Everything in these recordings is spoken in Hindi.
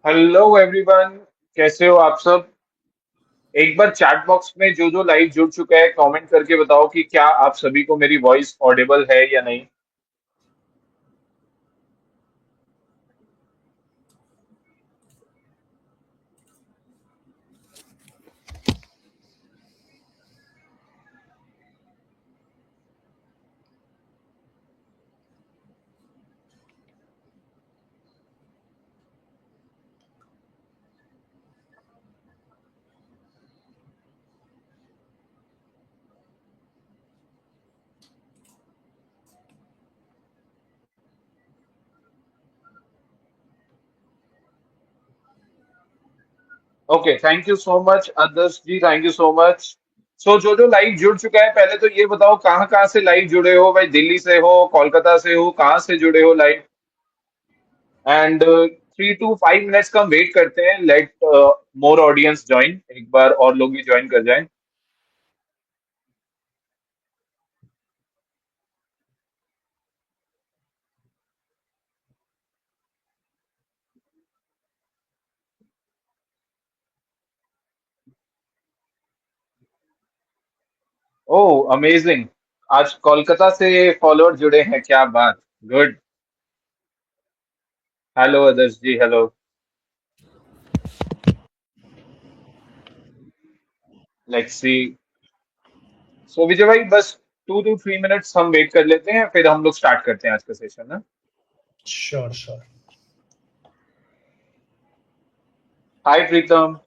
हेलो एवरीवन, कैसे हो आप सब। एक बार चैट बॉक्स में जो जो लाइव जुड़ चुका है कमेंट करके बताओ कि क्या आप सभी को मेरी वॉइस ऑडिबल है या नहीं। Okay, thank you so much Adarsh ji, thank you so much. So जो जो लाइव जुड़ चुका है पहले तो ये बताओ कहाँ कहाँ से लाइव जुड़े हो भाई। दिल्ली से हो, कोलकाता से हो, कहाँ से जुड़े हो लाइव। एंड 3 to 5 मिनट्स का हम वेट करते हैं, लेट मोर ऑडियंस ज्वाइन, एक बार और लोग भी ज्वाइन कर जाएं। ओह अमेजिंग, आज कोलकाता से फॉलोअर जुड़े हैं, क्या बात। Good. Hello Adarsh ji, hello. Let's see. So Vijay भाई बस 2 to 3 मिनट्स हम वेट कर लेते हैं, फिर हम लोग स्टार्ट करते हैं आज का सेशन ना। Sure sure. हाय प्रीतम।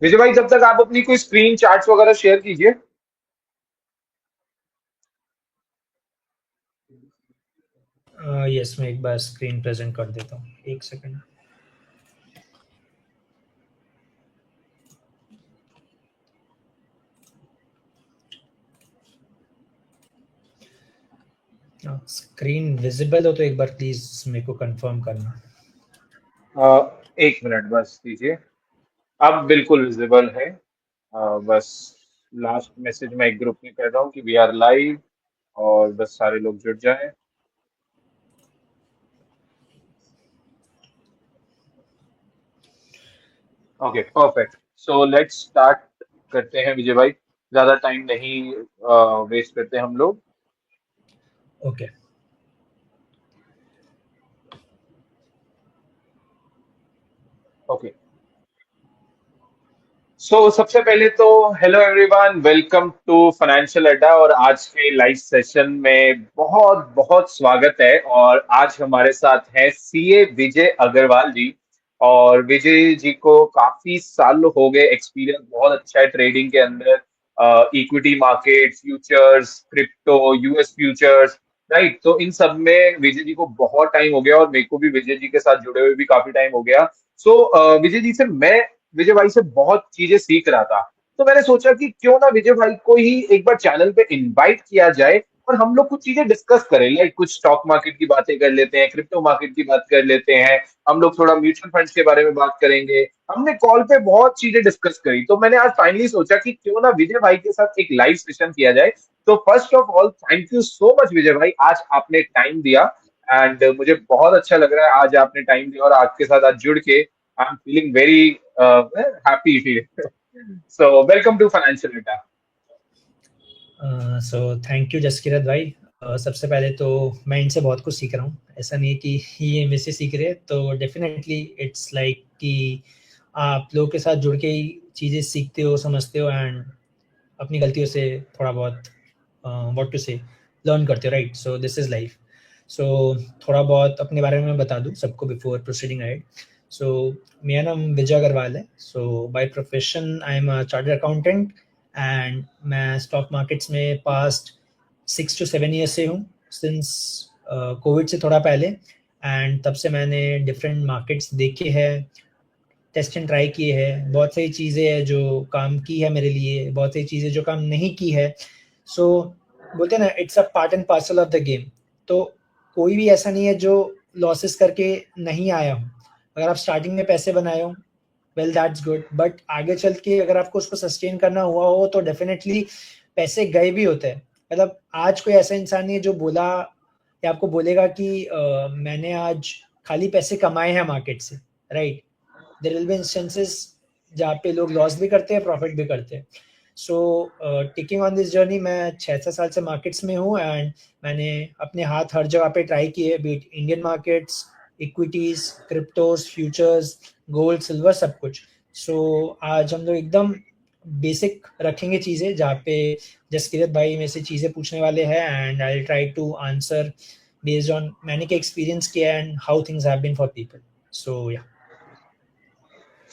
विजय भाई जब तक आप अपनी कोई स्क्रीन चार्ट्स वगैरह शेयर कीजिए। यस, मैं एक बार स्क्रीन प्रेजेंट कर देता हूँ, एक सेकंड। स्क्रीन विजिबल हो तो एक बार प्लीज मेरे को कंफर्म करना। एक मिनट बस दीजिए। अब बिल्कुल विजिबल है। बस लास्ट मैसेज मैं एक ग्रुप में कर रहा हूँ कि वी आर लाइव, और बस सारे लोग जुड़ जाएं। Okay perfect, so let's start करते हैं विजय भाई। ज्यादा टाइम नहीं वेस्ट करते हम लोग। ओके। ओके। सबसे पहले तो hello everyone, welcome to financial Adda, और आज के लाइव सेशन में बहुत बहुत स्वागत है। और आज हमारे साथ हैं सीए विजय अग्रवाल जी। और विजय जी को काफी साल हो गए, एक्सपीरियंस बहुत अच्छा है ट्रेडिंग के अंदर, equity market, futures, crypto, US futures. Right, तो इन सब में विजय जी को बहुत टाइम हो गया, और मेरे को भी विजय जी के साथ जुड़े हुए भी काफी टाइम हो गया। विजय जी से मैं विजय भाई से बहुत चीजें सीख रहा था। तो मैंने सोचा कि क्यों ना विजय भाई को ही एक बार चैनल पे इनवाइट किया जाए, और हम लोग कुछ चीजें डिस्कस करें, लाइक कुछ स्टॉक मार्केट की बातें कर लेते हैं, क्रिप्टो मार्केट की बात कर लेते हैं, हम लोग थोड़ा म्यूचुअल फंड्स के बारे में बात करेंगे। हमने कॉल पे बहुत चीजें डिस्कस करी, तो मैंने आज फाइनली सोचा कि क्यों ना विजय भाई के साथ एक लाइव सेशन किया जाए। तो first of all thank you so much Vijay भाई, आज आपने टाइम दिया। एंड मुझे बहुत अच्छा लग रहा है आज आपने टाइम दिया, और आपके साथ आज जुड़ के I'm feeling very happy here. So welcome to Financial Data. So thank you Jaskirat भाई। सबसे पहले तो मैं इनसे बहुत कुछ सीख रहा हूँ, ऐसा नहीं है कि ये मेरे से सीख रहे हैं। तो डेफिनेटली इट्स लाइक कि आप लोगों के साथ जुड़ के ही चीज़ें सीखते हो, समझते हो, एंड अपनी गलतियों से थोड़ा बहुत व्हाट टू से लर्न करते हो, right. So this is life. So थोड़ा बहुत अपने बारे में बता दूं सबको बिफोर प्रोसीडिंग राइट। सो मेरा नाम विजय अग्रवाल है। So by profession I am a chartered accountant, and मैं स्टॉक मार्केट्स में पास्ट 6 to 7 ईयर से हूँ, सिंस कोविड से थोड़ा पहले। एंड तब से मैंने डिफरेंट मार्केट्स देखे हैं, टेस्ट एंड ट्राई किए हैं। बहुत सारी चीज़ें हैं जो काम की है मेरे लिए, बहुत सारी चीज़ें जो काम नहीं की है। सो बोलते हैं ना, it's a part and parcel of the game. तो कोई भी ऐसा नहीं है जो लॉसेस करके नहीं आया हूँ। अगर आप स्टार्टिंग में पैसे बनाए हो, वेल दैट्स गुड, बट आगे चल के अगर आपको उसको सस्टेन करना हुआ हो तो डेफिनेटली पैसे गए भी होते हैं। मतलब आज कोई ऐसा इंसान नहीं है जो बोला या आपको बोलेगा कि मैंने आज खाली पैसे कमाए हैं मार्केट से, right? There will be instances जहाँ पे लोग लॉस भी करते हैं, प्रॉफिट भी करते हैं। So taking on this journey, मैं 6-7 साल से मार्केट्स में हूँ एंड मैंने अपने हाथ हर जगह पे ट्राई किए, beat Indian markets, equities, cryptos, futures, gold, silver, सब कुछ। सो आज हम लोग एकदम बेसिक रखेंगे चीज़ें, जहाँ पे जसकीरत भाई में से चीज़ें पूछने वाले हैं and I will try to answer based on मैंने क्या एक्सपीरियंस किया and how things have been for people. So yeah.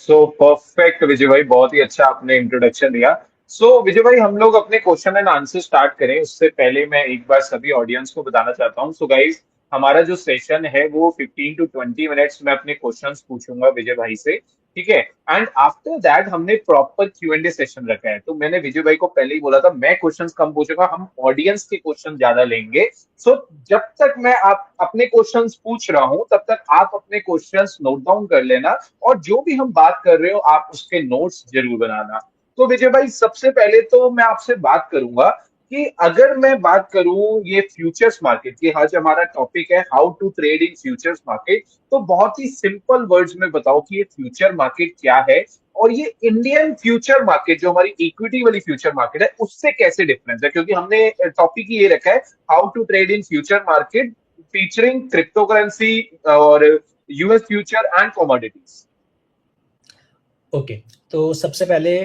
So perfect विजय भाई, बहुत ही अच्छा आपने इंट्रोडक्शन दिया। सो विजय भाई, हम लोग अपने क्वेश्चन एंड आंसर स्टार्ट करें उससे पहले मैं एक बार सभी ऑडियंस को बताना चाहता हूँ। सो गाइज, हमारा जो सेशन है वो 15 to 20 मिनट्स में अपने क्वेश्चंस पूछूंगा विजय भाई से, ठीक है। एंड आफ्टर दैट हमने प्रॉपर Q&A सेशन रखा है। तो मैंने विजय भाई को पहले ही बोला था, मैं क्वेश्चंस कम पूछूंगा, हम ऑडियंस के क्वेश्चन ज्यादा लेंगे। सो जब तक मैं आप अपने क्वेश्चंस पूछ रहा हूं तब तक आप अपने क्वेश्चंस नोट डाउन कर लेना, और जो भी हम बात कर रहे हो आप उसके नोट्स जरूर बनाना। तो विजय भाई, सबसे पहले तो मैं आपसे बात करूंगा कि अगर मैं बात करूं ये फ्यूचर्स मार्केट की, आज हमारा टॉपिक है how to trade in futures market. तो बहुत ही सिंपल वर्ड्स में बताओ कि ये फ्यूचर मार्केट क्या है, और ये इंडियन फ्यूचर मार्केट जो हमारी इक्विटी वाली फ्यूचर मार्केट है उससे कैसे डिफरेंस है, क्योंकि हमने टॉपिक ही ये रखा है how to trade in future market featuring crypto currency और US future and commodities. Okay, तो सबसे पहले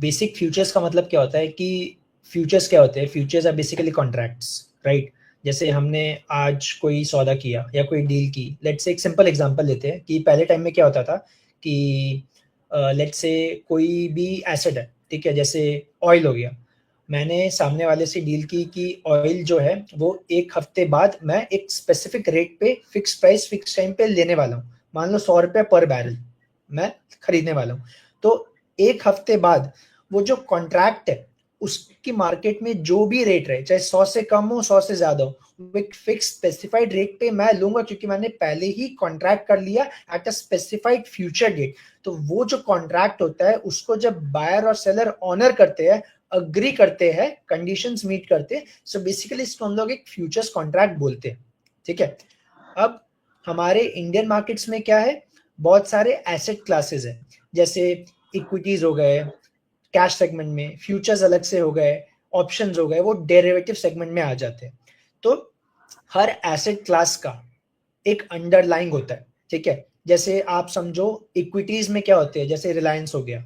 बेसिक फ्यूचर्स का मतलब क्या होता है कि फ्यूचर्स क्या होते हैं? Futures are basically contracts, right? जैसे हमने आज कोई सौदा किया या कोई डील की, लेट्स से एक सिंपल एग्जांपल लेते हैं कि पहले टाइम में क्या होता था कि लेट्स से कोई भी एसेट है, ठीक है, जैसे ऑयल हो गया। मैंने सामने वाले से डील की कि ऑयल जो है वो 1 हफ्ते बाद मैं एक स्पेसिफिक रेट पे, फिक्स प्राइस, फिक्स टाइम पे लेने वाला हूँ। मान लो 100 रुपये पर बैरल मैं खरीदने वाला हूँ। तो 1 हफ्ते बाद वो जो कॉन्ट्रैक्ट है उसकी मार्केट में जो भी रेट रहे, चाहे 100 से कम हो, 100 से ज्यादा हो, वो एक फिक्स स्पेसिफाइड रेट पे मैं लूंगा, क्योंकि मैंने पहले ही कॉन्ट्रैक्ट कर लिया at a specified future date. तो वो जो कॉन्ट्रैक्ट होता है उसको जब बायर और सेलर ऑनर करते हैं, अग्री करते हैं, कंडीशंस मीट करते हैं, सो बेसिकली इसको हम लोग एक फ्यूचर्स कॉन्ट्रैक्ट बोलते हैं, ठीक है। अब हमारे इंडियन मार्केट्स में क्या है, बहुत सारे एसेट क्लासेस है, जैसे इक्विटीज हो गए कैश सेगमेंट में, फ्यूचर्स अलग से हो गए, ऑप्शंस हो गए, वो डेरिवेटिव सेगमेंट में आ जाते हैं। तो हर एसेट क्लास का एक अंडरलाइंग होता है, ठीक है। जैसे आप समझो इक्विटीज में क्या होते हैं, जैसे रिलायंस हो गया,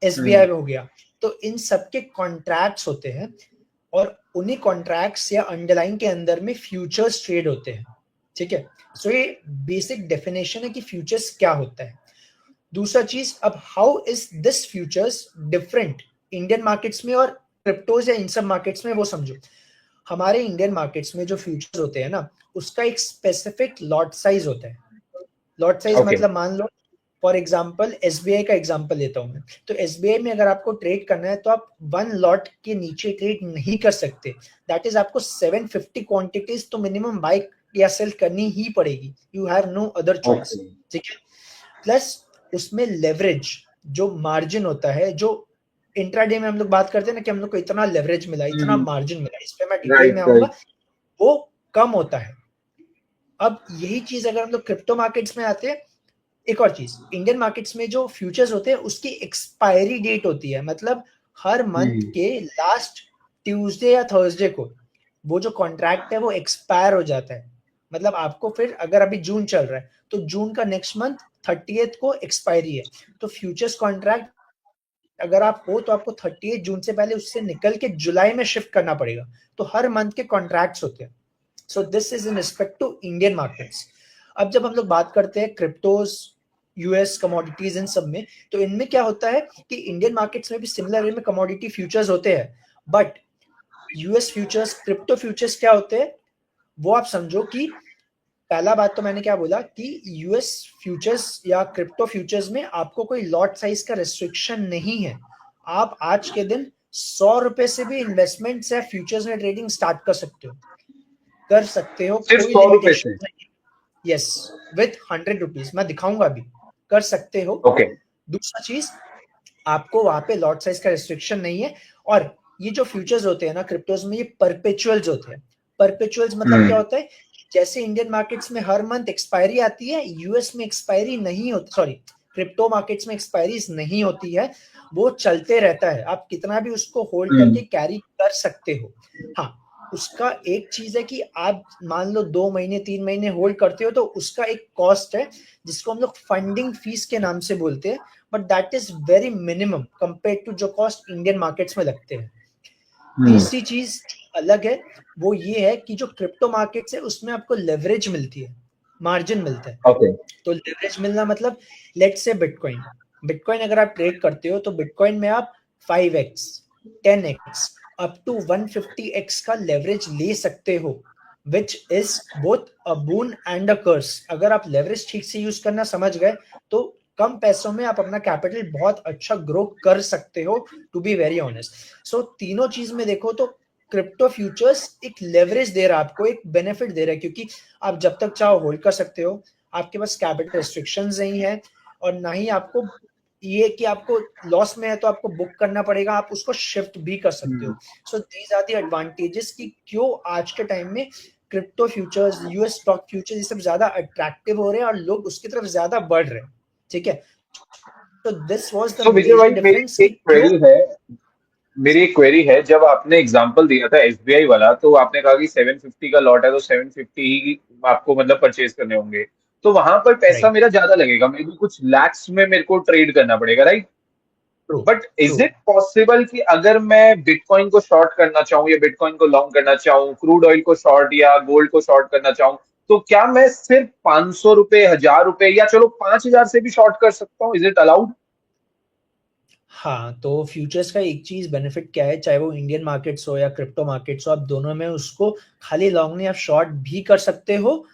एसबीआई हो गया, तो इन सबके कॉन्ट्रैक्ट्स होते हैं, और उन्हीं कॉन्ट्रैक्ट्स या अंडरलाइन के अंदर में फ्यूचर्स ट्रेड होते हैं, ठीक है। सो ये बेसिक डेफिनेशन है कि फ्यूचर्स क्या होता है। दूसरा चीज, अब how is this futures different Indian markets में और क्रिप्टोज या इन सब मार्केट्स में, वो समझो। हमारे इंडियन मार्केट्स में जो फ्यूचर्स होते हैं ना, उसका एक स्पेसिफिक लॉट साइज होता है। Lot size okay. मतलब मान लो फॉर एग्जाम्पल एसबीआई का एग्जाम्पल लेता हूं मैं। तो एसबीआई में अगर आपको ट्रेड करना है तो आप 1 लॉट के नीचे ट्रेड नहीं कर सकते। दैट इज आपको 750 क्वांटिटीज तो मिनिमम बाय या सेल करनी ही पड़ेगी। You have no other choice, okay. ठीक है। प्लस उसमें लेवरेज, जो मार्जिन होता है, जो इंट्राडे में हम लोग बात करते हैं ना कि हम लोग को इतना लेवरेज मिला, इतना मार्जिन मिला, इस पे मैं डिटेल में राइट आऊंगा, राइट। वो कम होता है। अब यही चीज अगर हम लोग क्रिप्टो मार्केट्स में आते हैं, एक और चीज, इंडियन मार्केट्स में जो फ्यूचर्स होते हैं उसकी एक्सपायरी डेट होती है, मतलब हर मंथ के लास्ट ट्यूसडे या थर्सडे को वो जो कॉन्ट्रैक्ट है वो एक्सपायर हो जाता है। मतलब आपको फिर, अगर अभी जून चल रहा है तो जून का नेक्स्ट मंथ 30th को एक्सपायरी है। तो फ्यूचर्स कॉन्ट्रैक्ट अगर आप हो तो आपको 30 जून से पहले उससे निकल के जुलाई में शिफ्ट करना पड़ेगा। तो हर मंथ के कॉन्ट्रैक्ट्स होते हैं। So this is in respect to Indian markets. अब जब हम लोग बात करते हैं क्रिप्टोज यूएस कमोडिटीज इन सब में, तो इनमें क्या होता है कि इंडियन मार्केट्स में भी सिमिलर वे में कमोडिटी फ्यूचर्स होते हैं, but US futures, crypto futures क्या होते हैं वो आप समझो कि पहला बात तो मैंने क्या बोला कि यूएस फ्यूचर्स या क्रिप्टो फ्यूचर्स में आपको कोई लॉट साइज का रेस्ट्रिक्शन नहीं है। आप आज के दिन 100 रुपए से भी इन्वेस्टमेंट या फ्यूचर्स में ट्रेडिंग स्टार्ट कर सकते हो, सिर्फ कोई 100 रुपए लिमिटेशन से? नहीं। यस, विथ 100 रुपीज, मैं दिखाऊंगा अभी, कर सकते हो। ओके। दूसरा चीज, आपको वहां पे लॉट साइज का रेस्ट्रिक्शन नहीं है। और ये जो फ्यूचर्स होते हैं ना क्रिप्टोज में, ये परपेचुअल्स होते हैं। परपेचुअल्स मतलब क्या होता है, जैसे इंडियन मार्केट्स में हर मंथ एक्सपायरी आती है, यूएस में एक्सपायरी नहीं होती, सॉरी क्रिप्टो मार्केट्स में एक्सपायरी नहीं होती है, वो चलते रहता है। आप कितना भी उसको होल्ड करके कैरी कर सकते हो। हाँ, उसका एक चीज है कि आप मान लो 2 महीने 3 महीने होल्ड करते हो तो उसका एक कॉस्ट है जिसको हम लोग फंडिंग फीस के नाम से बोलते हैं, but that is very minimum compare to जो कॉस्ट इंडियन मार्केट्स में लगते हैं। तीसरी चीज अलग है, वो ये है कि जो क्रिप्टो मार्केट्स है उसमें आपको लेवरेज मिलती है, मार्जिन मिलता है। ओके। तो लेवरेज मिलना मतलब, लेट्स से बिटकॉइन, बिटकॉइन अगर आप ट्रेड करते हो तो बिटकॉइन में आप 5x 10x up to 150x का लेवरेज ले सकते हो, which is both a boon and a curse. अगर आप लेवरेज ठीक से यूज करना समझ गए तो कम पैसों में आप अपना कैपिटल बहुत अच्छा ग्रो कर सकते हो, टू बी वेरी ऑनेस्ट। सो तीनों चीज में देखो तो क्रिप्टो फ्यूचर्स एक लेवरेज दे रहा है आपको, एक बेनिफिट दे रहा है, क्योंकि आप जब तक चाहो होल्ड कर सकते हो, आपके पास कैपिटल रेस्ट्रिक्शंस नहीं है, और ना ही आपको ये कि आपको लॉस में है तो आपको बुक करना पड़ेगा, आप उसको शिफ्ट भी कर सकते हो। So these are the advantages कि क्यों आज के टाइम में crypto futures, US stock futures, ये सब ज्यादा अट्रैक्टिव हो रहे हैं और लोग उसकी तरफ ज्यादा बढ़ रहे हैं। ठीक है, तो this was the so Vijay भाई, मेजर डिफरेंस कि क्यों। मेरी एक क्वेरी है। जब आपने एग्जांपल दिया था एसबीआई वाला, तो आपने कहा कि 750 का लॉट है तो 750 ही आपको मतलब परचेज करने होंगे, तो वहां पर पैसा राइट, मेरा ज्यादा लगेगा, मे बी कुछ लैक्स में मेरे को ट्रेड करना पड़ेगा, right? True, but true. Is it possible कि अगर मैं बिटकॉइन को शॉर्ट करना चाहूँ या बिटकॉइन को लॉन्ग करना चाहूँ, क्रूड ऑयल को शॉर्ट या गोल्ड को शॉर्ट करना चाहूँ, तो क्या मैं सिर्फ 500 रुपए, 1000 रुपए, या चलो 5000 से भी शॉर्ट कर सकता हूँ? Is it allowed? हाँ, तो फ्यूचर्स का एक चीज बेनिफिट क्या है, चाहे वो इंडियन मार्केट्स हो या क्रिप्टो मार्केट्स हो, आप दोनों में उसको खाली लॉन्ग नहीं, आप शॉर्ट भी कर सकते हो।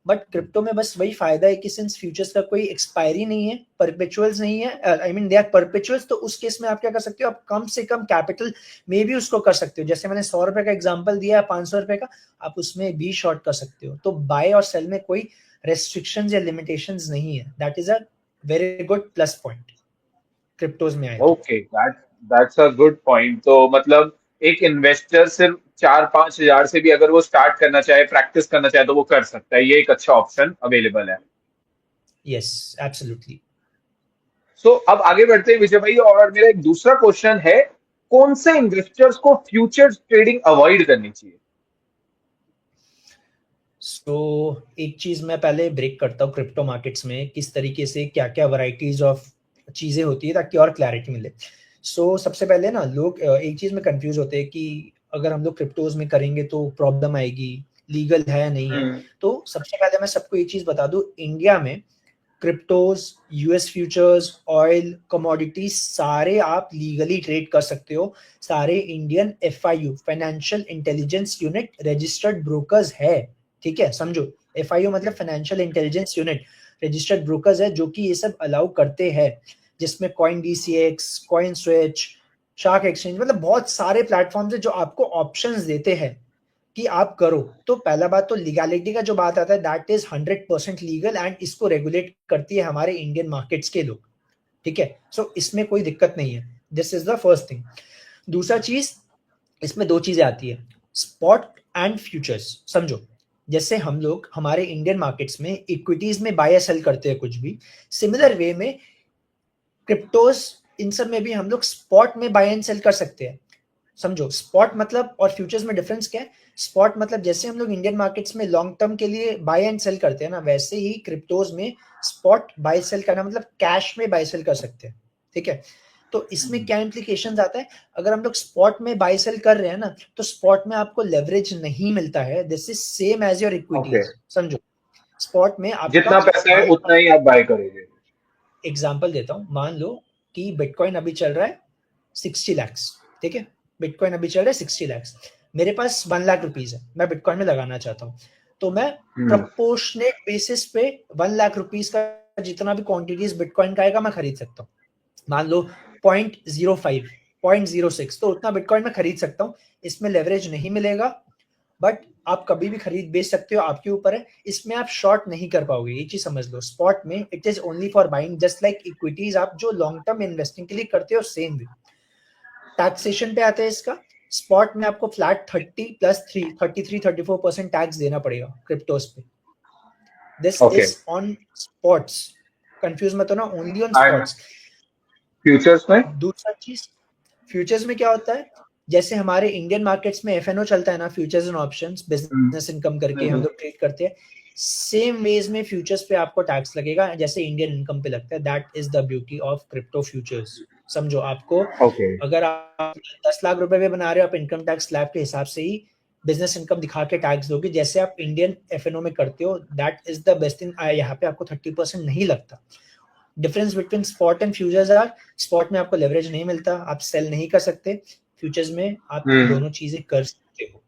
बट क्रिप्टो में बस वही फायदा है कि सिंस फ्यूचर्स का कोई एक्सपायरी नहीं है, परपेचुअल्स नहीं है, आई मीन दे आर परपेचुअल्स, तो उस केस में आप क्या कर सकते हो, आप कम से कम कैपिटल में भी उसको कर सकते हो। जैसे मैंने 100 रुपए का एग्जाम्पल दिया है, 500 रुपए का, आप उसमें भी शॉर्ट कर सकते हो। तो बाय और सेल में कोई रेस्ट्रिक्शंस या लिमिटेशंस नहीं है, that is a very good plus point cryptos में आए तो। Okay, that's a good point. तो मतलब एक इन्वेस्टर सिर्फ 4-5 हजार से भी अगर वो स्टार्ट करना चाहे, प्रैक्टिस करना चाहे, तो वो कर सकता है, ये एक अच्छा ऑप्शन अवेलेबल है। Yes, absolutely. सो अब आगे बढ़ते हैं विजय भाई, और मेरा एक दूसरा क्वेश्चन है, कौन से इन्वेस्टर्स को फ्यूचर ट्रेडिंग अवॉइड करनी चाहिए? सो एक चीज मैं पहले ब्रेक करता हूँ क्रिप्टो मार्केट्स में किस तरीके से क्या क्या वैरायटीज ऑफ चीजें होती है, ताकि और क्लैरिटी मिले। सबसे पहले ना लोग एक चीज में कंफ्यूज होते हैं कि अगर हम लोग क्रिप्टोज में करेंगे तो प्रॉब्लम आएगी, लीगल है नहीं है। तो सबसे पहले मैं सबको एक चीज बता दूं, इंडिया में cryptos, US futures, oil, commodities, सारे आप लीगली ट्रेड कर सकते हो। सारे Indian FIU, financial intelligence unit registered brokers है। ठीक है, समझो, एफआईयू मतलब financial intelligence unit registered brokers है जो कि ये सब अलाउ करते हैं, जिसमें coin DCX, coin switch, shark exchange, मतलब बहुत सारे प्लेटफॉर्म्स है जो आपको ऑप्शंस देते हैं कि आप करो। तो पहला बात तो लीगैलिटी का जो बात आता है, दैट इज 100% लीगल, एंड इसको रेगुलेट करती है हमारे इंडियन मार्केट्स के लोग। ठीक है, इसमें कोई दिक्कत नहीं है, this is the first thing. दूसरा चीज, इसमें दो चीजें आती है, स्पॉट एंड फ्यूचर्स। समझो, जैसे हम लोग हमारे इंडियन मार्केट्स में इक्विटीज में बाय या सेल करते हैं कुछ भी, सिमिलर वे में क्रिप्टोज, इन सब में भी हम लोग स्पॉट में बाय एंड सेल कर सकते हैं। समझो, स्पॉट मतलब और फ्यूचर्स में डिफरेंस क्या है। स्पॉट मतलब जैसे हम लोग इंडियन मार्केट्स में लॉन्ग टर्म के लिए बाय एंड सेल करते हैं ना, वैसे ही क्रिप्टोज में स्पॉट बाय सेल करना मतलब कैश में बाय सेल कर सकते हैं। ठीक है, तो इसमें क्या इम्प्लीकेशन आता है, अगर हम लोग स्पॉट में बाय सेल कर रहे हैं ना, तो स्पॉट में आपको लेवरेज नहीं मिलता है, this is same as your okay. Equities. समझो, स्पॉट में आपका जितना पैसा है बाय, उतना ही आप बाय करोगे? एग्जांपल देता हूँ, मान लो कि बिटकॉइन अभी चल रहा है 60 lakhs, ठीक है, बिटकॉइन अभी चल रहा है 60 lakhs, मेरे पास 1 लाख रुपीज है, मैं बिटकॉइन में लगाना चाहता हूँ, तो मैं प्रोपोर्शनेट बेसिस पे 1 लाख रुपीज का जितना भी क्वांटिटीज बिटकॉइन का आएगा मैं खरीद सकता हूँ। मान लो 0.05 0.06 तो उतना बिटकॉइन में खरीद सकता हूँ, इसमें लेवरेज नहीं मिलेगा, बट आप कभी भी खरीद बेच सकते हो, आपके ऊपर है, इसमें आप शॉर्ट नहीं कर पाओगे, ये चीज समझ लो। स्पॉट में it is only for buying, just like equities आप जो लॉन्ग टर्म इन्वेस्टिंग के लिए करते हो सेम वे। टैक्सेशन पे आता है इसका, स्पॉट में आपको फ्लैट 30+3 33-34% टैक्स देना पड़ेगा क्रिप्टोस पे। This okay is on spots, confuse मत होना, only on and spots. Futures में दूसरा चीज, फ्यूचर्स में क्या होता है, जैसे हमारे इंडियन मार्केट्स में एफएनओ चलता है ना, futures and options, business income करके हम लोग ट्रेड करते हैं, सेम वेज में फ्यूचर्स पे आपको टैक्स लगेगा जैसे इंडियन इनकम पे लगता है। That is the beauty of crypto futures. समझो, आपको ओके अगर आप 10 लाख रुपए भी बना रहे हो, आप इनकम टैक्स स्लैब के हिसाब से ही बिजनेस इनकम दिखा के टैक्स दोगे जैसे आप इंडियन एफएनओ में करते हो। That is the best thing, यहाँ पे आपको 30% नहीं लगता। Difference between spot and futures are, spot में आपको लेवरेज नहीं मिलता, आप सेल नहीं कर सकते, फ्यूचर्स में आप दोनों चीजें कर सकते हो,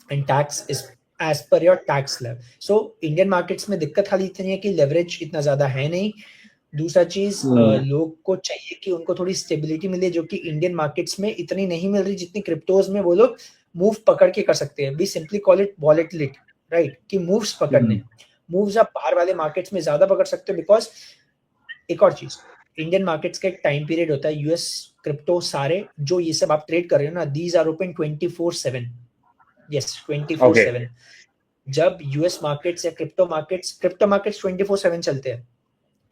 and tax is as per your tax slab. So Indian markets में दिक्कत खाली इतनी है कि लेवरेज इतना ज्यादा है नहीं। दूसरा चीज, लोग को चाहिए कि उनको थोड़ी स्टेबिलिटी मिले, जो कि इंडियन मार्केट्स में इतनी नहीं मिल रही जितनी क्रिप्टोज में वो लोग मूव पकड़ के कर सकते हैं। We simply call it volatility, right, कि मूव्स पकड़ने, मूव्स आप बाहर वाले मार्केट्स में ज्यादा पकड़ सकते हो। बिकॉज एक और चीज, इंडियन मार्केट्स का एक टाइम पीरियड होता है, यूएस क्रिप्टो सारे जो ये सब आप ट्रेड कर रहे हो ना, दीज आर ओपन 24/7, यस 24/7। जब यूएस मार्केट्स या क्रिप्टो मार्केट्स 24/7 चलते हैं,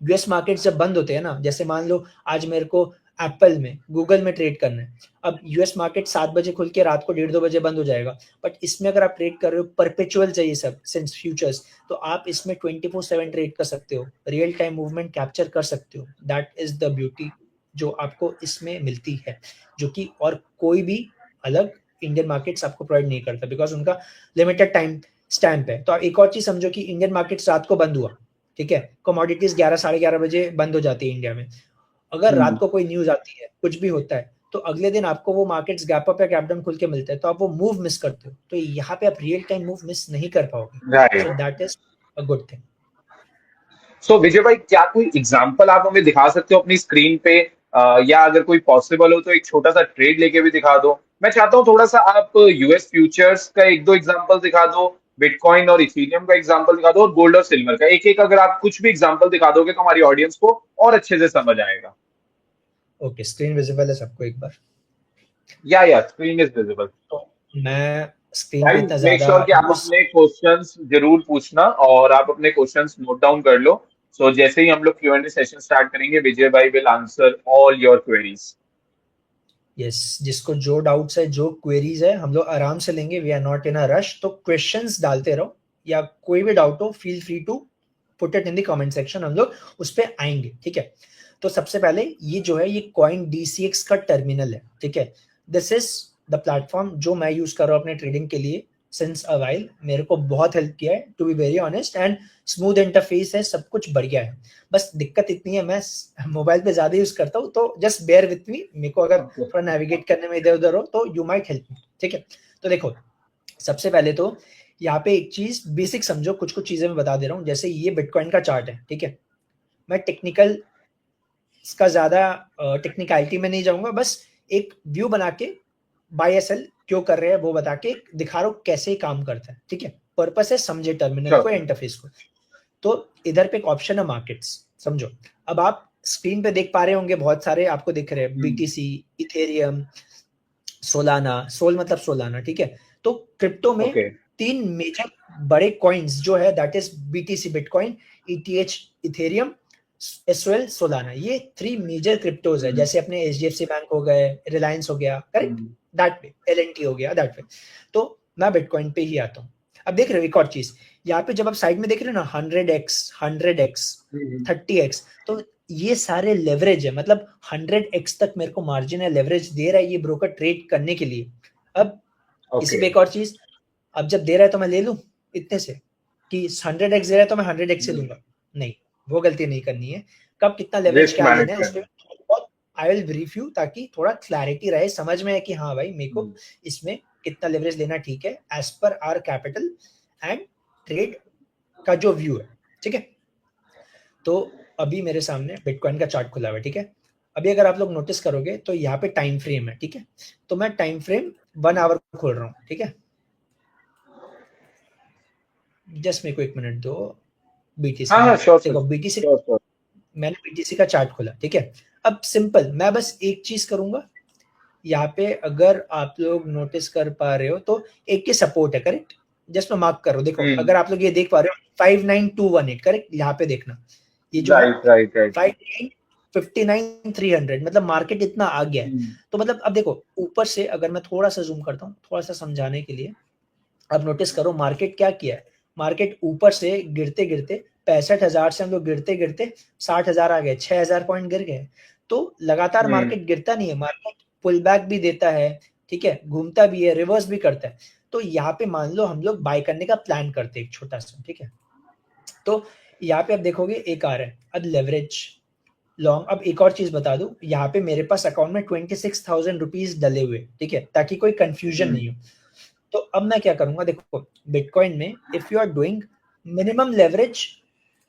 यूएस मार्केट्स जब बंद होते हैं ना, जैसे मान लो आज मेरे को एप्पल में, गूगल में ट्रेड करना है, अब यूएस मार्केट 7 बजे खुल के रात को 1:30-2 बजे बंद हो जाएगा, बट इसमें अगर आप ट्रेड कर रहे हो, परपेचुअल चाहिए सब सिंस फ्यूचर्स, तो आप इसमें 24/7 ट्रेड कर सकते हो, रियल टाइम मूवमेंट कैप्चर कर सकते हो। दैट इज द ब्यूटी जो आपको इसमें मिलती है, जो कि और कोई भी अलग इंडियन मार्केट्स आपको प्रोवाइड नहीं करता, बिकॉज उनका लिमिटेड टाइम स्टैम्प है। तो आप एक और चीज समझो कि इंडियन मार्केट्स रात को बंद हुआ, ठीक है, कमोडिटीज 11 साढ़े 11 बजे बंद हो जाती है इंडिया में, अगर रात को कोई न्यूज आती है, कुछ भी होता है, तो अगले दिन आपको वो मार्केट्स गैप अप या गैप डाउन खुल के मिलते हैं, तो आप वो मूव मिस करते हो, तो यहाँ पे आप रियल टाइम मूव मिस नहीं कर पाओगे। Right. So that is a good thing. So Vijay भाई, क्या कोई एग्जांपल आप हमें दिखा सकते हो अपनी स्क्रीन पे, या अगर कोई पॉसिबल हो तो एक छोटा सा ट्रेड लेके भी दिखा दो। मैं चाहता हूँ थोड़ा सा आप यूएस फ्यूचर्स का एक दो एग्जांपल दिखा दो, बिटकॉइन और इथेरियम का एग्जांपल दिखा दो, और गोल्ड और सिल्वर का एक एक अगर आप कुछ भी एग्जांपल दिखा दोगे तो हमारी ऑडियंस को और अच्छे से समझ आएगा। ओके, स्क्रीन विजिबल है सबको एक बार? या स्क्रीन इज विजिबल। तो मैं स्क्रीन पे भाई इतना मेक ज्यादा श्योर कि आप यूज, अपने क्वेश्चंस जरूर पूछना और आप अपने क्वेश्चंस नोट डाउन कर लो। सो जैसे ही हम लोग Q&A सेशन स्टार्ट करेंगे, विजय भाई will answer all your queries. Yes, जिसको जो डाउट्स है, जो क्वेरीज है, हम लोग आराम से लेंगे, we are not in a rush. तो क्वेश्चंस डालते रहो, या कोई भी डाउट हो, feel free to put it in the comment section, हम लोग उस पर आएंगे, ठीक है। तो सबसे पहले ये जो है, ये कॉइन DCX का टर्मिनल है, ठीक है। दिस इज द प्लेटफॉर्म जो मैं यूज कर रहा हूँ अपने ट्रेडिंग के लिए सिंस अ वाइल, मेरे को बहुत हेल्प किया है, to be very honest, and smooth interface है, सब कुछ बढ़िया है। बस दिक्कत इतनी है, मैं मोबाइल पे ज्यादा यूज करता हूँ, तो जस्ट बेयर विथ मी, मेरे को अगर थोड़ा नेविगेट करने में इधर उधर हो तो यू माइट हेल्प मी, ठीक है। तो देखो, सबसे पहले तो यहाँ पे एक चीज बेसिक समझो, कुछ कुछ चीजें मैं बता दे रहा हूँ। जैसे ये बिटकॉइन का चार्ट है, ठीक है, मैं टेक्निकल इसका ज्यादा टेक्निकलिटी में नहीं जाऊंगा, बस एक व्यू बना के बाय या सेल क्यों कर रहे हैं वो बता के दिखा रहा हूँ कैसे काम करता है, ठीक है। पर्पस है समझे टर्मिनल को, इंटरफेस को। तो इधर पे एक ऑप्शन है मार्केट्स, समझो। अब आप स्क्रीन पे देख पा रहे होंगे, बहुत सारे आपको दिख रहे हैं, BTC, इथेरियम, सोलाना, सोल मतलब सोलाना, ठीक है। तो क्रिप्टो में ओके 3 मेजर बड़े कॉइन्स जो है, that is BTC bitcoin, ETH Ethereum, SOL Solana, ये 3 मेजर क्रिप्टोज है। जैसे अपने HDFC बैंक हो गए, रिलायंस हो गया, करेक्ट, दैट पे LNT हो गया, दैट पे। तो मैं बिटकॉइन पे ही आता हूँ। अब देख रहे हो एक और चीज, यहाँ पे जब आप साइड में देख रहे हो ना, 100x 30x, तो ये सारे लेवरेज है, मतलब 100x तक मेरे को मार्जिन है, लेवरेज दे रहा है ये ब्रोकर ट्रेड करने के लिए। अब इसी पे एक और चीज, अब जब दे रहा है तो मैं ले लूं इतने से, कि 100x दे रहा है तो मैं 100x से लूंगा, नहीं, वो गलती नहीं करनी है। कब कितना लेवरेज रिस्क क्या मैनेज लेना है, इस पे करना। बहुत आई विल ब्रीफ यू, ताकि थोड़ा क्लैरिटी रहे, समझ में है कि हाँ भाई मेरे को इसमें कितना लेवरेज लेना ठीक है as per hour capital and trade का जो व्यू है, ठीक है। तो अभी मेरे सामने बिटकॉइन का चार्ट खुला हुआ है, ठीक है। अभी अगर आप लोग नोटिस करोगे तो यहाँ पे टाइम फ्रेम है, ठीक है। तो मैं टाइम फ्रेम 1 आवर खोल रहा हूँ, ठीक है। जस्ट मेरे को 1 मिनट दो। बीटीसी, हाँ हाँ हाँ, श्योर सर, देखो बीटीसी, श्योर सर। मैंने बीटीसी का चार्ट खोला, ठीक है। अब सिंपल मैं बस एक चीज करूंगा यहाँ पे, अगर आप लोग नोटिस कर पा रहे हो तो एक के सपोर्ट है, करेक्ट। जस्ट मैं मार्क कर रहा हूँ, देखो अगर आप लोग ये देख पा रहे हो 59218, करेक्ट। यहाँ पे देखना ये जो है राइट राइट राइट। 59,300, मतलब मार्केट इतना आ गया है। तो मतलब अब देखो ऊपर से अगर मैं थोड़ा सा जूम करता हूँ थोड़ा सा समझाने के लिए, अब नोटिस करो मार्केट क्या किया है। मार्केट ऊपर से गिरते गिरते 65,000 से हम लोग गिरते गिरते 60,000 आ गए, 6,000 पॉइंट गिर गए। तो लगातार मार्केट गिरता नहीं है, मार्केट पुल बैक भी देता है, ठीक है, घूमता भी है, रिवर्स भी करता है। तो यहाँ पे मान लो हम लोग बाय करने का प्लान करते हैं एक छोटा सा, ठीक है। तो यहाँ पे अब देखोगे एक आ रहा है अब लेवरेज लॉन्ग। अब एक और चीज बता दूं, यहाँ पे मेरे पास अकाउंट में 26,000 रुपीज डले हुए, ठीक है, ताकि कोई कंफ्यूजन नहीं हो। तो अब मैं क्या करूंगा, देखो बिटकॉइन में if you are doing minimum leverage,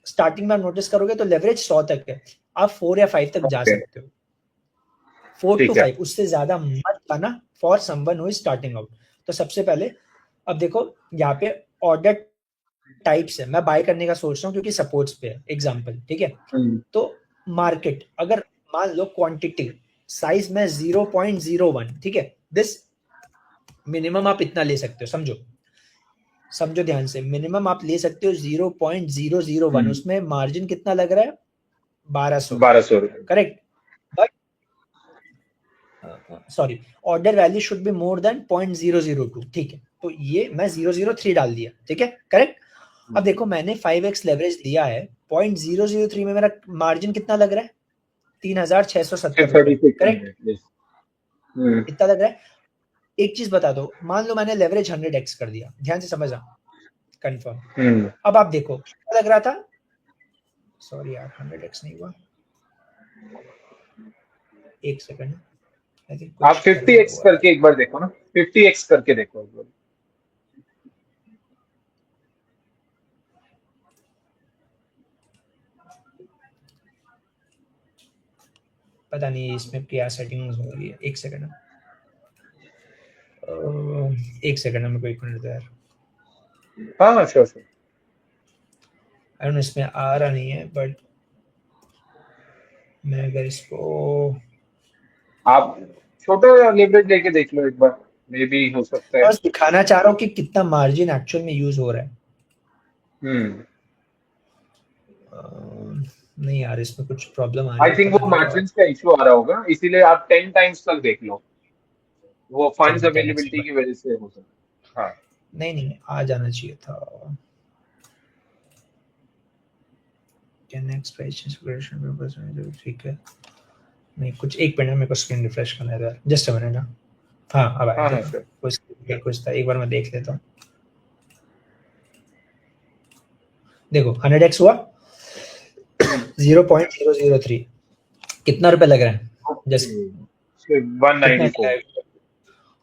starting में नोटिस करोगे तो लेवरेज 100 तक है, आप 4 या 5 तक जा ओके, सकते हो। 4 टू ठीक है। 5 उससे ज्यादा मत जाना for someone who is starting out. तो सबसे पहले अब देखो यहाँ पे ऑर्डर टाइप्स है, मैं बाय करने का सोच रहा हूँ क्योंकि सपोर्ट्स पे है एग्जांपल, ठीक है। तो मार्केट अगर मान लो क्वांटिटी साइज में 0.01, ठीक है, दिस मिनिमम आप इतना ले सकते हो, समझो समझो ध्यान से, मिनिमम आप ले सकते हो 0.001, उसमें मार्जिन कितना लग रहा है 1200, 1200 रुपये। Correct. But sorry, order value should be more than 0.002, ठीक है। तो ये मैं 003 डाल दिया, ठीक है, करेक्ट। अब देखो मैंने 5x लेवरेज लिया है, 0.003 में मेरा मार्जिन कितना लग रहा है 3,670 रुपए, करेक्ट। 3600। इतना लग रहा है। एक चीज बता दो, मान लो मैंने लेवरेज 100x कर दिया, ध्यान से समझना, कंफर्म। अब आप देखो क्या लग रहा था, सॉरी यार 100x नहीं हुआ, एक सेकंड, आई थिंक आप कुछ फिफ्टी गड़बड़ एक्स हुआ है। करके एक बार देखो ना, 50x करके देखो एक बार। पता नहीं इसमें क्या सेटिंग्स हो रही है, एक सेकंड, एक सेकंड में कोई मिनट यार, हाँ हाँ, sure sure. I don't know इसमें आ रहा नहीं है, बट मैं अगर इसको, आप छोटा लेवरेज लेके देख लो एक बार, मे बी हो सकता है। बस दिखाना चाह रहा हूँ कि कितना मार्जिन एक्चुअल में यूज हो रहा है। हम्म नहीं यार इसमें कुछ प्रॉब्लम आ रही आई है, थिंक पता वो नहीं क्या। मार्जिन का इशू आ रहा होगा, इसीलिए आप 10 टाइम्स तक देख लो, वो फंड्स चलो 10x अवेलेबिलिटी की वजह से हो सकता है। हाँ। नहीं नहीं आ जाना चाहिए था। 10x प्राइस, ठीक है। नहीं कुछ, एक मिनट मेरे को स्क्रीन रिफ्रेश करना है यार, जस्ट अ मिनट ना। हाँ अब आया, हाँ हाँ देखो सर। कुछ था, एक बार मैं देख लेता हूँ। देखो 100x हुआ 0.003, कितना रुपए लग रहा है, जस्ट ओके, वन कितना नाइनटी लग रहा फोर है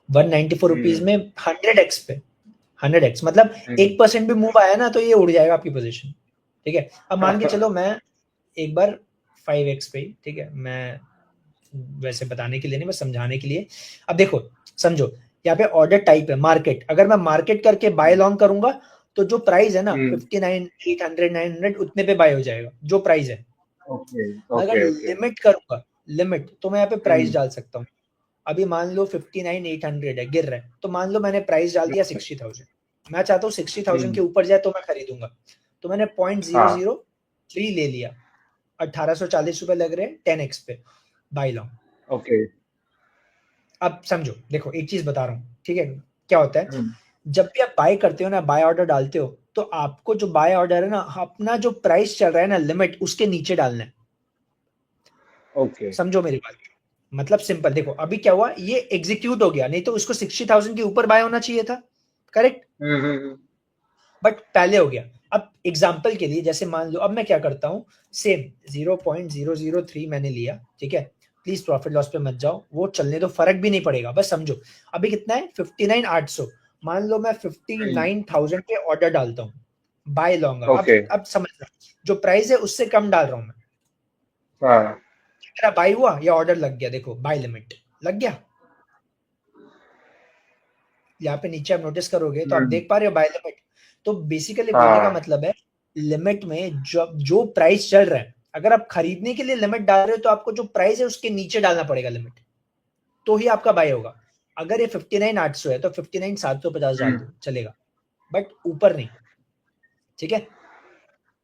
194 रुपीज में 100x पे, 100x मतलब 1% भी मूव आया ना तो ये उड़ जाएगा आपकी पोजीशन, ठीक है। अब मान के चलो मैं एक बार 5x पे, ठीक है, मैं वैसे बताने के लिए नहीं, बस समझाने के लिए। अब देखो समझो यहाँ पे ऑर्डर टाइप है मार्केट, अगर मैं मार्केट करके बाय लॉन्ग करूंगा तो जो प्राइस है ना 59,800 900 उतने पे बाय हो जाएगा जो प्राइस है। ओके मैं अगर ओके ओके। लिमिट करूंगा, लिमिट तो मैं यहाँ पे प्राइस डाल सकता हूँ। अभी मान लो 59,800 है, गिर रहा है, तो मान लो मैंने प्राइस डाल दिया 60,000, मैं चाहता हूँ 60,000 के ऊपर जाए तो मैं खरीदूंगा। तो मैंने हाँ 0.003 ले लिया, 1,840 रुपए लग रहे हैं 10x पे, बाय लॉन्ग। ओके। अब समझो देखो एक चीज बता रहा हूँ, ठीक है, क्या होता है जब भी आप बाय करते हो ना, बाय ऑर्डर डालते हो, तो आपको जो बाय ऑर्डर है ना, अपना जो प्राइस चल रहा है ना लिमिट, उसके नीचे डालना है। ओके। समझो मेरी बात, मतलब सिंपल, देखो अभी क्या हुआ, ये एग्जीक्यूट हो गया, नहीं तो उसको 60,000 के ऊपर बाय होना चाहिए था, करेक्ट, बट पहले हो गया। अब एग्जाम्पल के लिए जैसे मान लो अब मैं क्या करता हूँ, सेम 0.003 मैंने लिया, ठीक है, प्लीज प्रॉफिट लॉस पे मत जाओ, वो चलने दो, फर्क भी नहीं पड़ेगा, बस समझो अभी कितना है 59,800, मान लो मैं 59,000 पे ऑर्डर डालता हूँ, बाय लॉन्गर। ओके। अब समझना, जो प्राइस है उससे कम डाल रहा हूँ मैं, हाँ। मेरा बाय हुआ या ऑर्डर लग गया, देखो बाय लिमिट लग गया, यहाँ पे नीचे आप नोटिस करोगे तो आप हम्म। देख पा रहे हो बाय लिमिट। तो बेसिकली बोलने का हाँ। मतलब है, लिमिट में जो प्राइस चल रहा है, अगर आप खरीदने के लिए लिमिट डाल रहे हो तो आपको जो प्राइस है उसके नीचे डालना पड़ेगा लिमिट, तो ही आपका बाय होगा। अगर ये 59,800 है तो 59,750 डाल हम्म। दो चलेगा, बट ऊपर नहीं, ठीक है,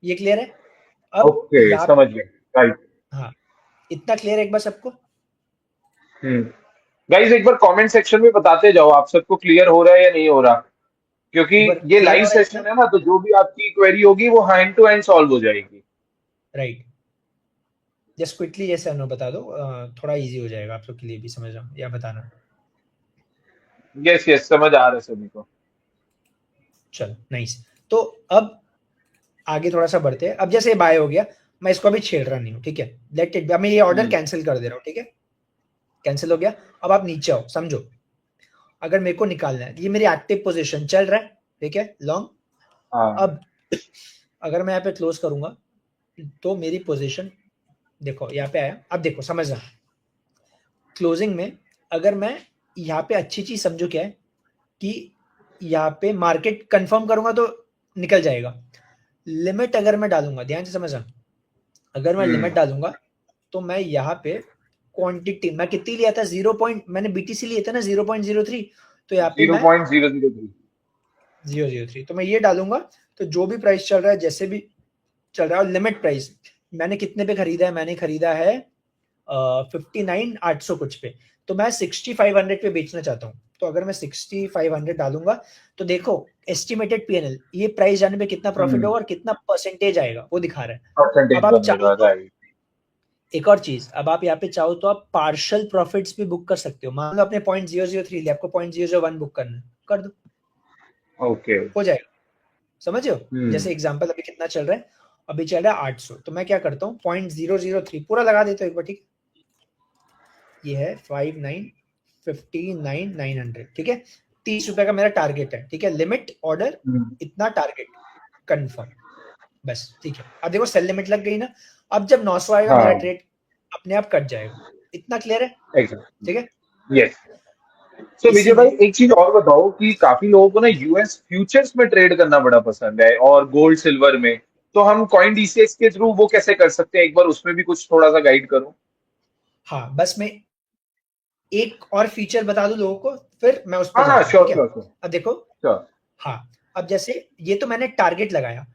ये क्लियर है। अब ओके, यहाँ, समझ गए। राइट। हाँ, इतना क्लियर है एक बार सबको। हम्म। गाइस एक बार कमेंट सेक्शन में बताते जाओ आप सबको क्लियर हो रहा है या नहीं हो रहा, क्योंकि एक बार ये क्लियर लाइव हो रहा है इतना, सेशन है ना, तो जो भी आपकी क्वेरी होगी वो हैंड टू हैंड सॉल्व हो जाएगी। राइट, जस्ट क्विकली जैसे उन्होंने बता दो, थोड़ा इजी हो जाएगा आप लोग के लिए भी समझना या बताना। यस यस, समझ आ रहा है सभी को। चलो नाइस। तो अब आगे थोड़ा सा बढ़ते हैं। अब जैसे ये बाय हो गया, मैं इसको अभी छेड़ रहा नहीं हूँ, ठीक है, लेट इट, मैं ये ऑर्डर हम्म। कैंसिल कर दे रहा हूँ, ठीक है, कैंसिल हो गया। अब आप नीचे आओ, समझो, अगर मेरे को निकालना है, ये मेरी एक्टिव पोजीशन चल रहा है, ठीक है, लॉन्ग। हाँ। अब अगर मैं यहाँ पे क्लोज करूंगा तो मेरी पोजीशन देखो यहाँ पे आया, अब देखो समझना, क्लोजिंग में अगर मैं यहाँ पे अच्छी चीज समझो क्या है कि यहाँ पे मार्केट कंफर्म करूंगा तो निकल जाएगा। लिमिट अगर मैं डालूंगा, ध्यान से समझना, अगर मैं लिमिट हम्म। डालूंगा तो मैं यहाँ पे क्वांटिटी मैं कितनी लिया था, 0. मैंने बीटीसी लिए थे ना 0.03, तो यहाँ पे जीरो मैं पॉइंट जीरो जीरो थ्री 003, तो मैं ये डालूंगा, तो जो भी प्राइस चल रहा है जैसे भी चल रहा है, और लिमिट प्राइस मैंने कितने पे खरीदा है, मैंने खरीदा है 59,800 कुछ पे, तो मैं 6500 पे बेचना चाहता हूँ, तो अगर मैं 6500 डालूंगा तो देखो एस्टिमेटेड पीएनएल, ये प्राइस जाने पे कितना प्रॉफिट होगा और कितना परसेंटेज आएगा वो दिखा रहा है। अब परसेंटेज आप चाहो बनेगा। तो राइट। एक और चीज, अब आप यहाँ पे चाहो तो आप पार्शियल प्रॉफिट्स भी बुक कर सकते हो, मान लो आपने 0.003 लिया, आपको 0.001 बुक करना है, कर दो, ओके। हो जाएगा, समझ रहे हो। हम्म। जैसे एग्जांपल अभी कितना चल रहा है, अभी चल रहा है 800, तो मैं क्या करता हूँ 0.003 पूरा लगा देता हूँ एक बार, ठीक है, ये है 59,59,900, ठीक है, 30 रुपए का मेरा टारगेट है, ठीक है, लिमिट ऑर्डर हम्म। इतना, टारगेट कंफर्म, बस ठीक है। अब देखो सेल लिमिट लग गई ना, अब जब 900 आएगा मेरा हाँ। ट्रेड अपने आप कट जाएगा, इतना क्लियर है, ठीक है। एग्जैक्टली। यस। सो विजय भाई इसीलिए, एक चीज और बताओ कि काफी लोगों को ना यूएस फ्यूचर्स में ट्रेड करना बड़ा पसंद है और गोल्ड सिल्वर में, तो हम कॉइन डीसीएक्स के थ्रू वो कैसे कर सकते हैं, एक बार उसमें भी कुछ थोड़ा सा गाइड करो। हाँ, बस मैं एक और फीचर बता दूं लोगों को, फिर मैं उस पर हाँ हाँ, जाता हूँ, श्योर ठीक है। Sure sure. अब देखो, श्योर। हाँ, अब जैसे ये तो मैंने टारगेट लगाया,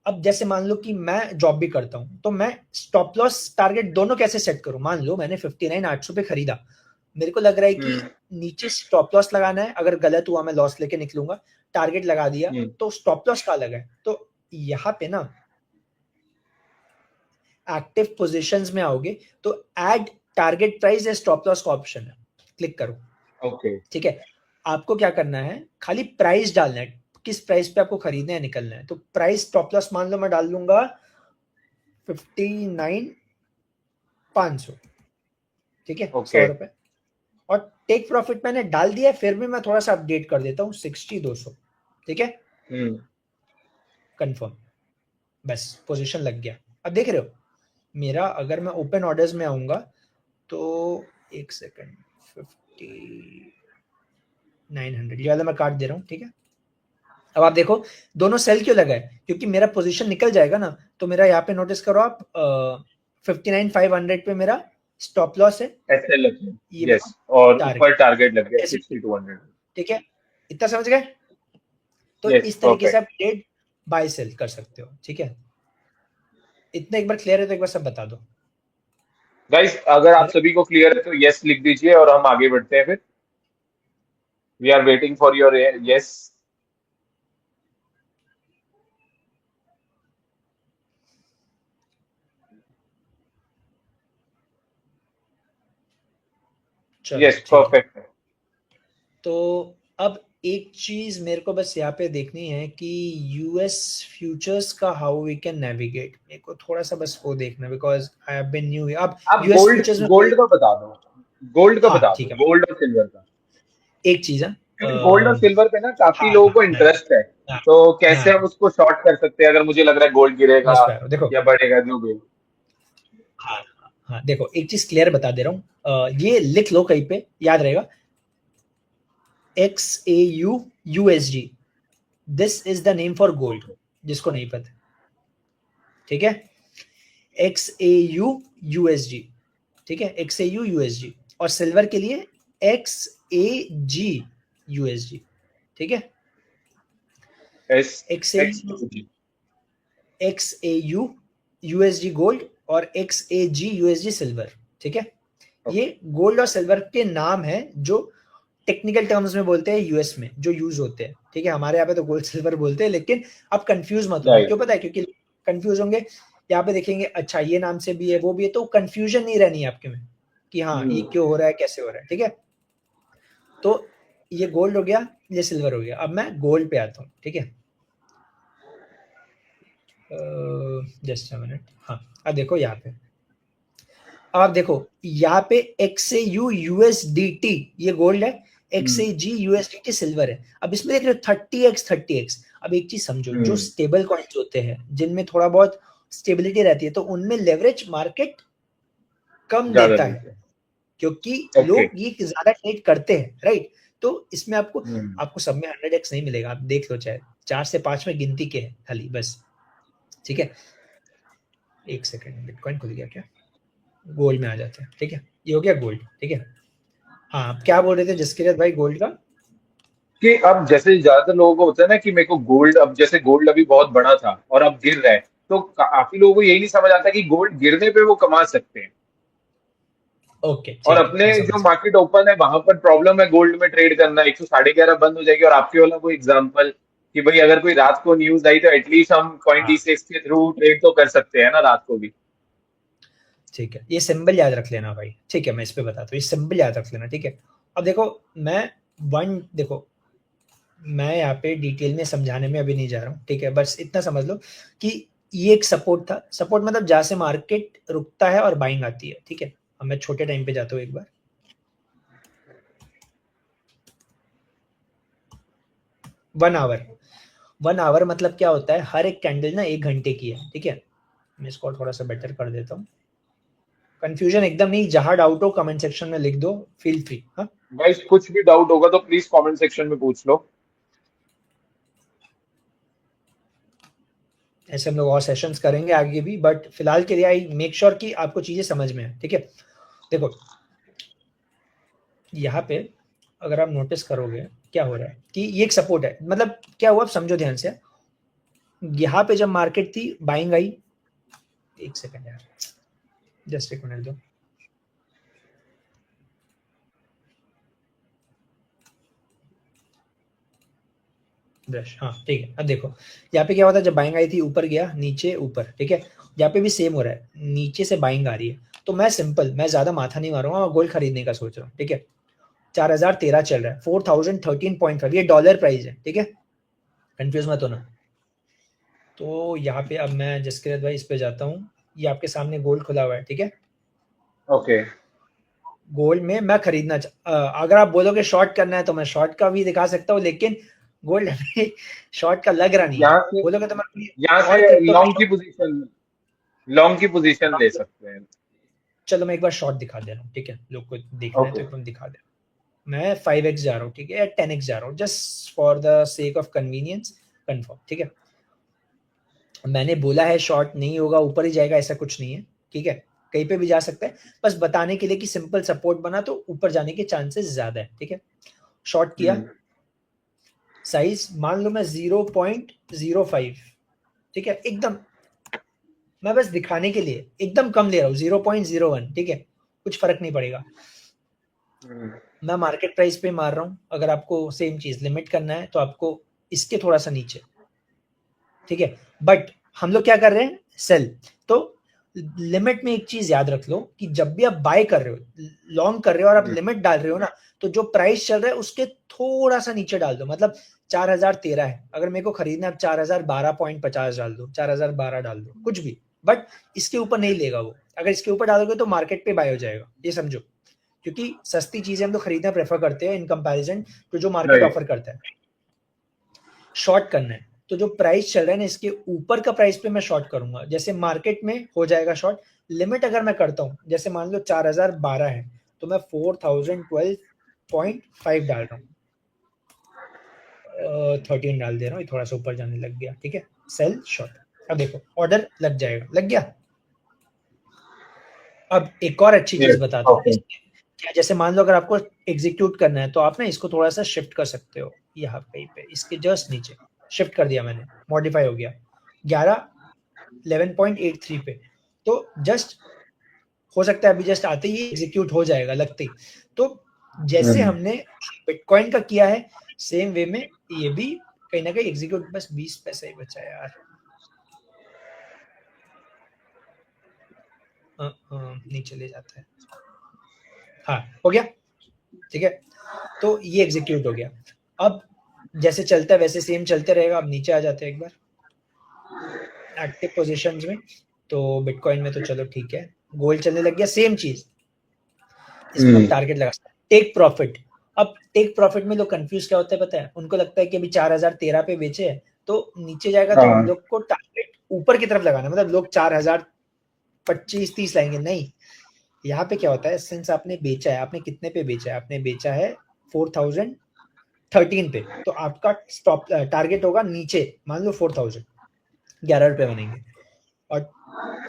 अब जैसे मान लो कि मैं जॉब भी करता हूँ, तो मैं स्टॉप लॉस टारगेट दोनों कैसे सेट करूं, मान लो मैंने 59,800 पे खरीदा, मेरे को लग रहा है कि हम्म। नीचे स्टॉप लॉस लगाना है, अगर गलत हुआ मैं लॉस लेके निकलूंगा, टारगेट लगा दिया, हम्म। तो स्टॉप लॉस कहाँ लगा है, तो यहाँ पे ना एक्टिव पोजीशंस में आओगे तो ऐड टारगेट प्राइस या स्टॉप लॉस का ऑप्शन है, क्लिक करो, ओके। ठीक है। आपको क्या करना है, खाली प्राइस डालना है, किस प्राइस पे आपको खरीदना है निकलना है, तो प्राइस स्टॉप लॉस मान लो मैं डाल लूंगा 59,500, ठीक है, ओके। 100 रुपए, और टेक प्रॉफिट मैंने डाल दिया है, फिर भी मैं थोड़ा सा अपडेट कर देता हूँ 60,200, ठीक है, हम्म। कंफर्म, बस पोजीशन लग गया। अब देख रहे हो मेरा, अगर मैं ओपन ऑर्डर्स में आऊंगा तो एक सेकंड, 5900 ये वाला मैं काट दे रहा हूँ, ठीक है। अब आप देखो दोनों सेल क्यों लगा है, क्योंकि मेरा पोजीशन निकल जाएगा ना, तो मेरा यहाँ पे नोटिस करो आप, 59,500 पे मेरा स्टॉप लॉस है, ऐसे लग गया। ये मेरा यस। और ऊपर टारगेट टारगेट लग गया है, 6200। ठीक है, इतना समझ गए। तो यस, इस तरीके से परफेक्ट। आप ट्रेड बाय सेल कर सकते हो, ठीक है। इतना एक बार क्लियर है तो एक बार सब बता दो। गाइस अगर आप क्लियर है? सभी को क्लियर है तो यस लिख दीजिए और हम आगे बढ़ते हैं फिर। We are waiting for your yes. चलो यस, ठीक है। परफेक्ट है। तो अब एक चीज मेरे को बस यहाँ पे देखनी है कि यूएस फ्यूचर्स का हाउ वी कैन नेविगेट, मेरे को थोड़ा सा बस वो देखना, because I have been new. अब आप यूएस गोल्ड फ्यूचर्स में गोल्ड का बता दो, गोल्ड का हाँ बता दो, ठीक है, गोल्ड और सिल्वर का। एक चीज है। क्योंकि गोल्ड और सिल्वर पे ना काफी हाँ लोगों हाँ को मैं इंटरेस्ट है, हाँ तो कैसे हाँ हम उसको शॉर्ट कर सकते हैं अगर मुझे लग रहा है गोल्ड गिरेगा मैं उस पर देखो। या बढ़ेगा जो भी। हाँ हाँ देखो, एक चीज क्लियर बता दे रहा हूँ, ये लिख लो कहीं पे, याद रहेगा। XAU USD, this is the name for gold, जिसको नहीं पता, ठीक है। XAU USD, ठीक है, XAU USD। और सिल्वर के लिए XAG USD, ठीक है। S x XAU XAU USD gold और XAG USD सिल्वर, ठीक है। ये गोल्ड और सिल्वर के नाम है जो टेक्निकल टर्म्स में बोलते हैं यूएस में, जो यूज होते हैं, ठीक है। हमारे यहाँ पे तो गोल्ड सिल्वर बोलते हैं, लेकिन आप कंफ्यूज मत होना। क्यों पता है? क्योंकि कंफ्यूज होंगे, यहाँ पे देखेंगे अच्छा ये नाम से भी है वो भी है, तो कंफ्यूजन नहीं रहनी है आपके में कि हाँ ये क्यों हो रहा है कैसे हो रहा है, ठीक है। तो ये गोल्ड हो गया, ये सिल्वर हो गया। अब मैं गोल्ड पे आता हूँ, ठीक है। जस्ट अ मिनट, हाँ अब देखो यहाँ पे, आप देखो यहाँ पे XAU USDT ये गोल्ड है, XAG USDT सिल्वर है। अब इसमें देख रहे हो 30x 30x। अब एक चीज समझो, जो स्टेबल कॉइन्स होते हैं जिनमें थोड़ा बहुत स्टेबिलिटी रहती है, तो उनमें लेवरेज मार्केट कम ज्यादा देता है, देते हैं। क्योंकि ओके। लोग ये ज्यादा ट्रेड करते हैं, राइट। तो इसमें आपको सब में 100x नहीं मिलेगा, आप देख लो, चाहे 4 से 5 में गिनती के है खाली बस, ठीक है। एक सेकंड, बिटकॉइन खुल गया क्या? गोल्ड में आ जाते हैं, ठीक है। ये हो गया गोल्ड, ठीक है। हाँ आप क्या बोल रहे थे जसकिरत भाई गोल्ड का? कि अब जैसे ज्यादातर लोगों को होता है ना कि मेरे को गोल्ड, अब जैसे गोल्ड अभी बहुत बड़ा था और अब गिर रहा है, तो काफी लोगों को यही नहीं समझ आता कि गोल्ड गिरने पे वो कमा सकते हैं। ओके और ठीक है, अपने मैं जो समझ गया। मार्केट ओपन है वहां पर प्रॉब्लम है गोल्ड में ट्रेड करना, 111 बंद हो जाएगी। और आपके वाला कोई एग्जांपल कि भाई अगर कोई रात को न्यूज आई तो एटलीस्ट हम कॉइन हाँ डी के थ्रू ट्रेड तो कर सकते हैं ना रात को भी। ठीक है, ये सिंबल याद रख लेना भाई, ठीक है। मैं इस पे बताता हूँ, ये सिंबल याद रख लेना, ठीक है। अब देखो, मैं देखो, मैं यहाँ पे डिटेल में समझाने में अभी नहीं जा रहा हूँ, ठीक है। बस इतना समझ लो कि ये एक सपोर्ट था। सपोर्ट मतलब जहाँ से मार्केट रुकता है और बाइंग आती है, ठीक है। अब मैं छोटे टाइम पे जाता हूँ एक बार। 1 आवर, 1 आवर मतलब क्या होता है? हर एक कैंडल ना 1 घंटे की है, ठीक है। मैं इसको थोड़ा सा बेटर कर देता हूँ। कंफ्यूजन एकदम नहीं, जहां डाउट हो कमेंट सेक्शन में लिख दो, फील फ्री। हाँ गाइस कुछ भी डाउट होगा तो प्लीज कमेंट सेक्शन में पूछ लो। ऐसे हम लोग और सेशंस करेंगे आगे भी, बट फिलहाल के लिए आई मेक श्योर कि आपको चीजें समझ में है, ठीक है। देखो यहाँ पे अगर आप नोटिस करोगे क्या हो रहा है कि ये एक सपोर्ट है, मतलब क्या हुआ आप समझो ध्यान से। यहाँ पे जब मार्केट थी बाइंग आई, एक सेकंड यार, जस्ट एक मिनट दो। ब्रश, हाँ ठीक है। अब देखो यहाँ पे क्या होता है, जब बाइंग आई थी ऊपर गया नीचे ऊपर, ठीक है। यहाँ पे भी सेम हो रहा है, नीचे से बाइंग आ रही है। तो मैं सिंपल, मैं ज्यादा माथा नहीं मारूंगा, मैं गोल्ड खरीदने का सोच रहा हूँ, ठीक है। 4013 चल रहा है, 4013.5 ये डॉलर प्राइस है, ठीक है। कंफ्यूज मत होना। तो यहाँ पे अब मैं जसकिरत भाई इस पे जाता हूँ, ये आपके सामने गोल्ड खुला हुआ है, ठीक है। ओके। गोल्ड में मैं खरीदना अगर आप बोलोगे शॉर्ट करना है तो मैं शॉर्ट का भी दिखा सकता हूँ, लेकिन गोल्ड में शॉर्ट का लग रहा नहीं है। यहाँ से बोलोगे तो मैं यहाँ और से क्रिप्टो में लॉन्ग की पोजीशन, लॉन्ग की पोजीशन ले शॉर्ट, सकते हैं। चलो मैं एक बार शॉर्ट दिखा दे रहा हूँ, ठीक है। लोग को देखना है तो ओके। एक बार दिखा दे रहा हूँ। मैं 5x जा रहा हूँ, ठीक है, या 10x जा रहा हूँ, just for the sake of convenience, confirm, ठीक है। मैंने बोला है शॉर्ट नहीं होगा, ऊपर ही जाएगा, ऐसा कुछ नहीं है, ठीक है। कहीं पे भी जा सकता है, बस बताने के लिए कि सिंपल सपोर्ट बना तो ऊपर जाने के चांसेस ज्यादा है, ठीक है। शॉर्ट किया, साइज मान लो मैं 0.05, ठीक है, एकदम मैं बस दिखाने के लिए एकदम कम ले रहा हूँ, 0.01, ठीक है, कुछ फर्क नहीं पड़ेगा। मैं मार्केट प्राइस पे मार रहा हूँ। अगर आपको सेम चीज लिमिट करना है तो आपको इसके थोड़ा सा नीचे, ठीक है। बट हम लोग क्या कर रहे हैं, सेल। तो लिमिट में एक चीज याद रख लो कि जब भी आप बाय कर रहे हो, लॉन्ग कर रहे हो और आप लिमिट डाल रहे हो ना, तो जो प्राइस चल रहा है उसके थोड़ा सा नीचे डाल दो। मतलब 4013 है, अगर मेरे को खरीदना है 4012.50 डाल दो, 4012 डाल दो, कुछ भी, बट इसके ऊपर नहीं लेगा वो। अगर इसके ऊपर डालोगे तो मार्केट पे बाय हो जाएगा, ये समझो। क्योंकि सस्ती चीजें हम तो खरीदना प्रेफर करते हैं इन कंपैरिजन तो जो मार्केट ऑफर करता है। शॉर्ट करना है तो जो प्राइस चल रहा है ना, इसके ऊपर का प्राइस पे मैं शॉर्ट करूंगा। जैसे मार्केट में हो जाएगा शॉर्ट। लिमिट अगर मैं करता हूँ, जैसे मान लो 4012 है, तो मैं 4012.5 डाल रहा हूँ, 13 डाल दे रहा हूँ, थोड़ा सा ऊपर जाने लग गया, ठीक है। Sell short. अब देखो ऑर्डर लग जाएगा, लग गया। अब एक और अच्छी चीज बताता हूँ। जैसे मान लो अगर आपको एग्जीक्यूट करना है तो आप ना इसको थोड़ा सा शिफ्ट कर सकते हो, यहाँ पे इसके जस्ट नीचे शिफ्ट कर दिया मैंने, मॉडिफाई हो गया 11.83 पे। तो जस्ट हो सकता है अभी जस्ट आते ही एग्जीक्यूट हो जाएगा लगते ही। तो जैसे हमने बिटकॉइन का किया है, सेम वे में ये भी कहीं ना कहीं एग्जीक्यूट। बस 20 पैसा ही बचा यार, नीचे ले जाता है। हाँ हो गया, ठीक है। तो ये एग्जीक्यूट हो गया। अब जैसे चलता है वैसे सेम चलते रहेगा। अब नीचे आ जाते हैं एक बार एक्टिव पोजीशंस में। तो बिटकॉइन में तो चलो ठीक है, गोल्ड चलने लग गया, सेम चीज। इसमें हम टारगेट लगा सकते हैं, टेक प्रॉफिट। अब टेक प्रॉफिट में लोग कंफ्यूज क्या होता है पता है? उनको लगता है कि अभी 4013 पे बेचे है तो नीचे जाएगा, तो हम लोग को टारगेट ऊपर की तरफ लगाना, मतलब लोग 4025-30 लाएंगे। नहीं, यहाँ पे क्या होता है, सिंस आपने बेचा है, आपने कितने पे बेचा है? आपने बेचा है 4013 पे, तो आपका स्टॉप टारगेट होगा नीचे, मान लो 4000, 11 रुपए बनेंगे। और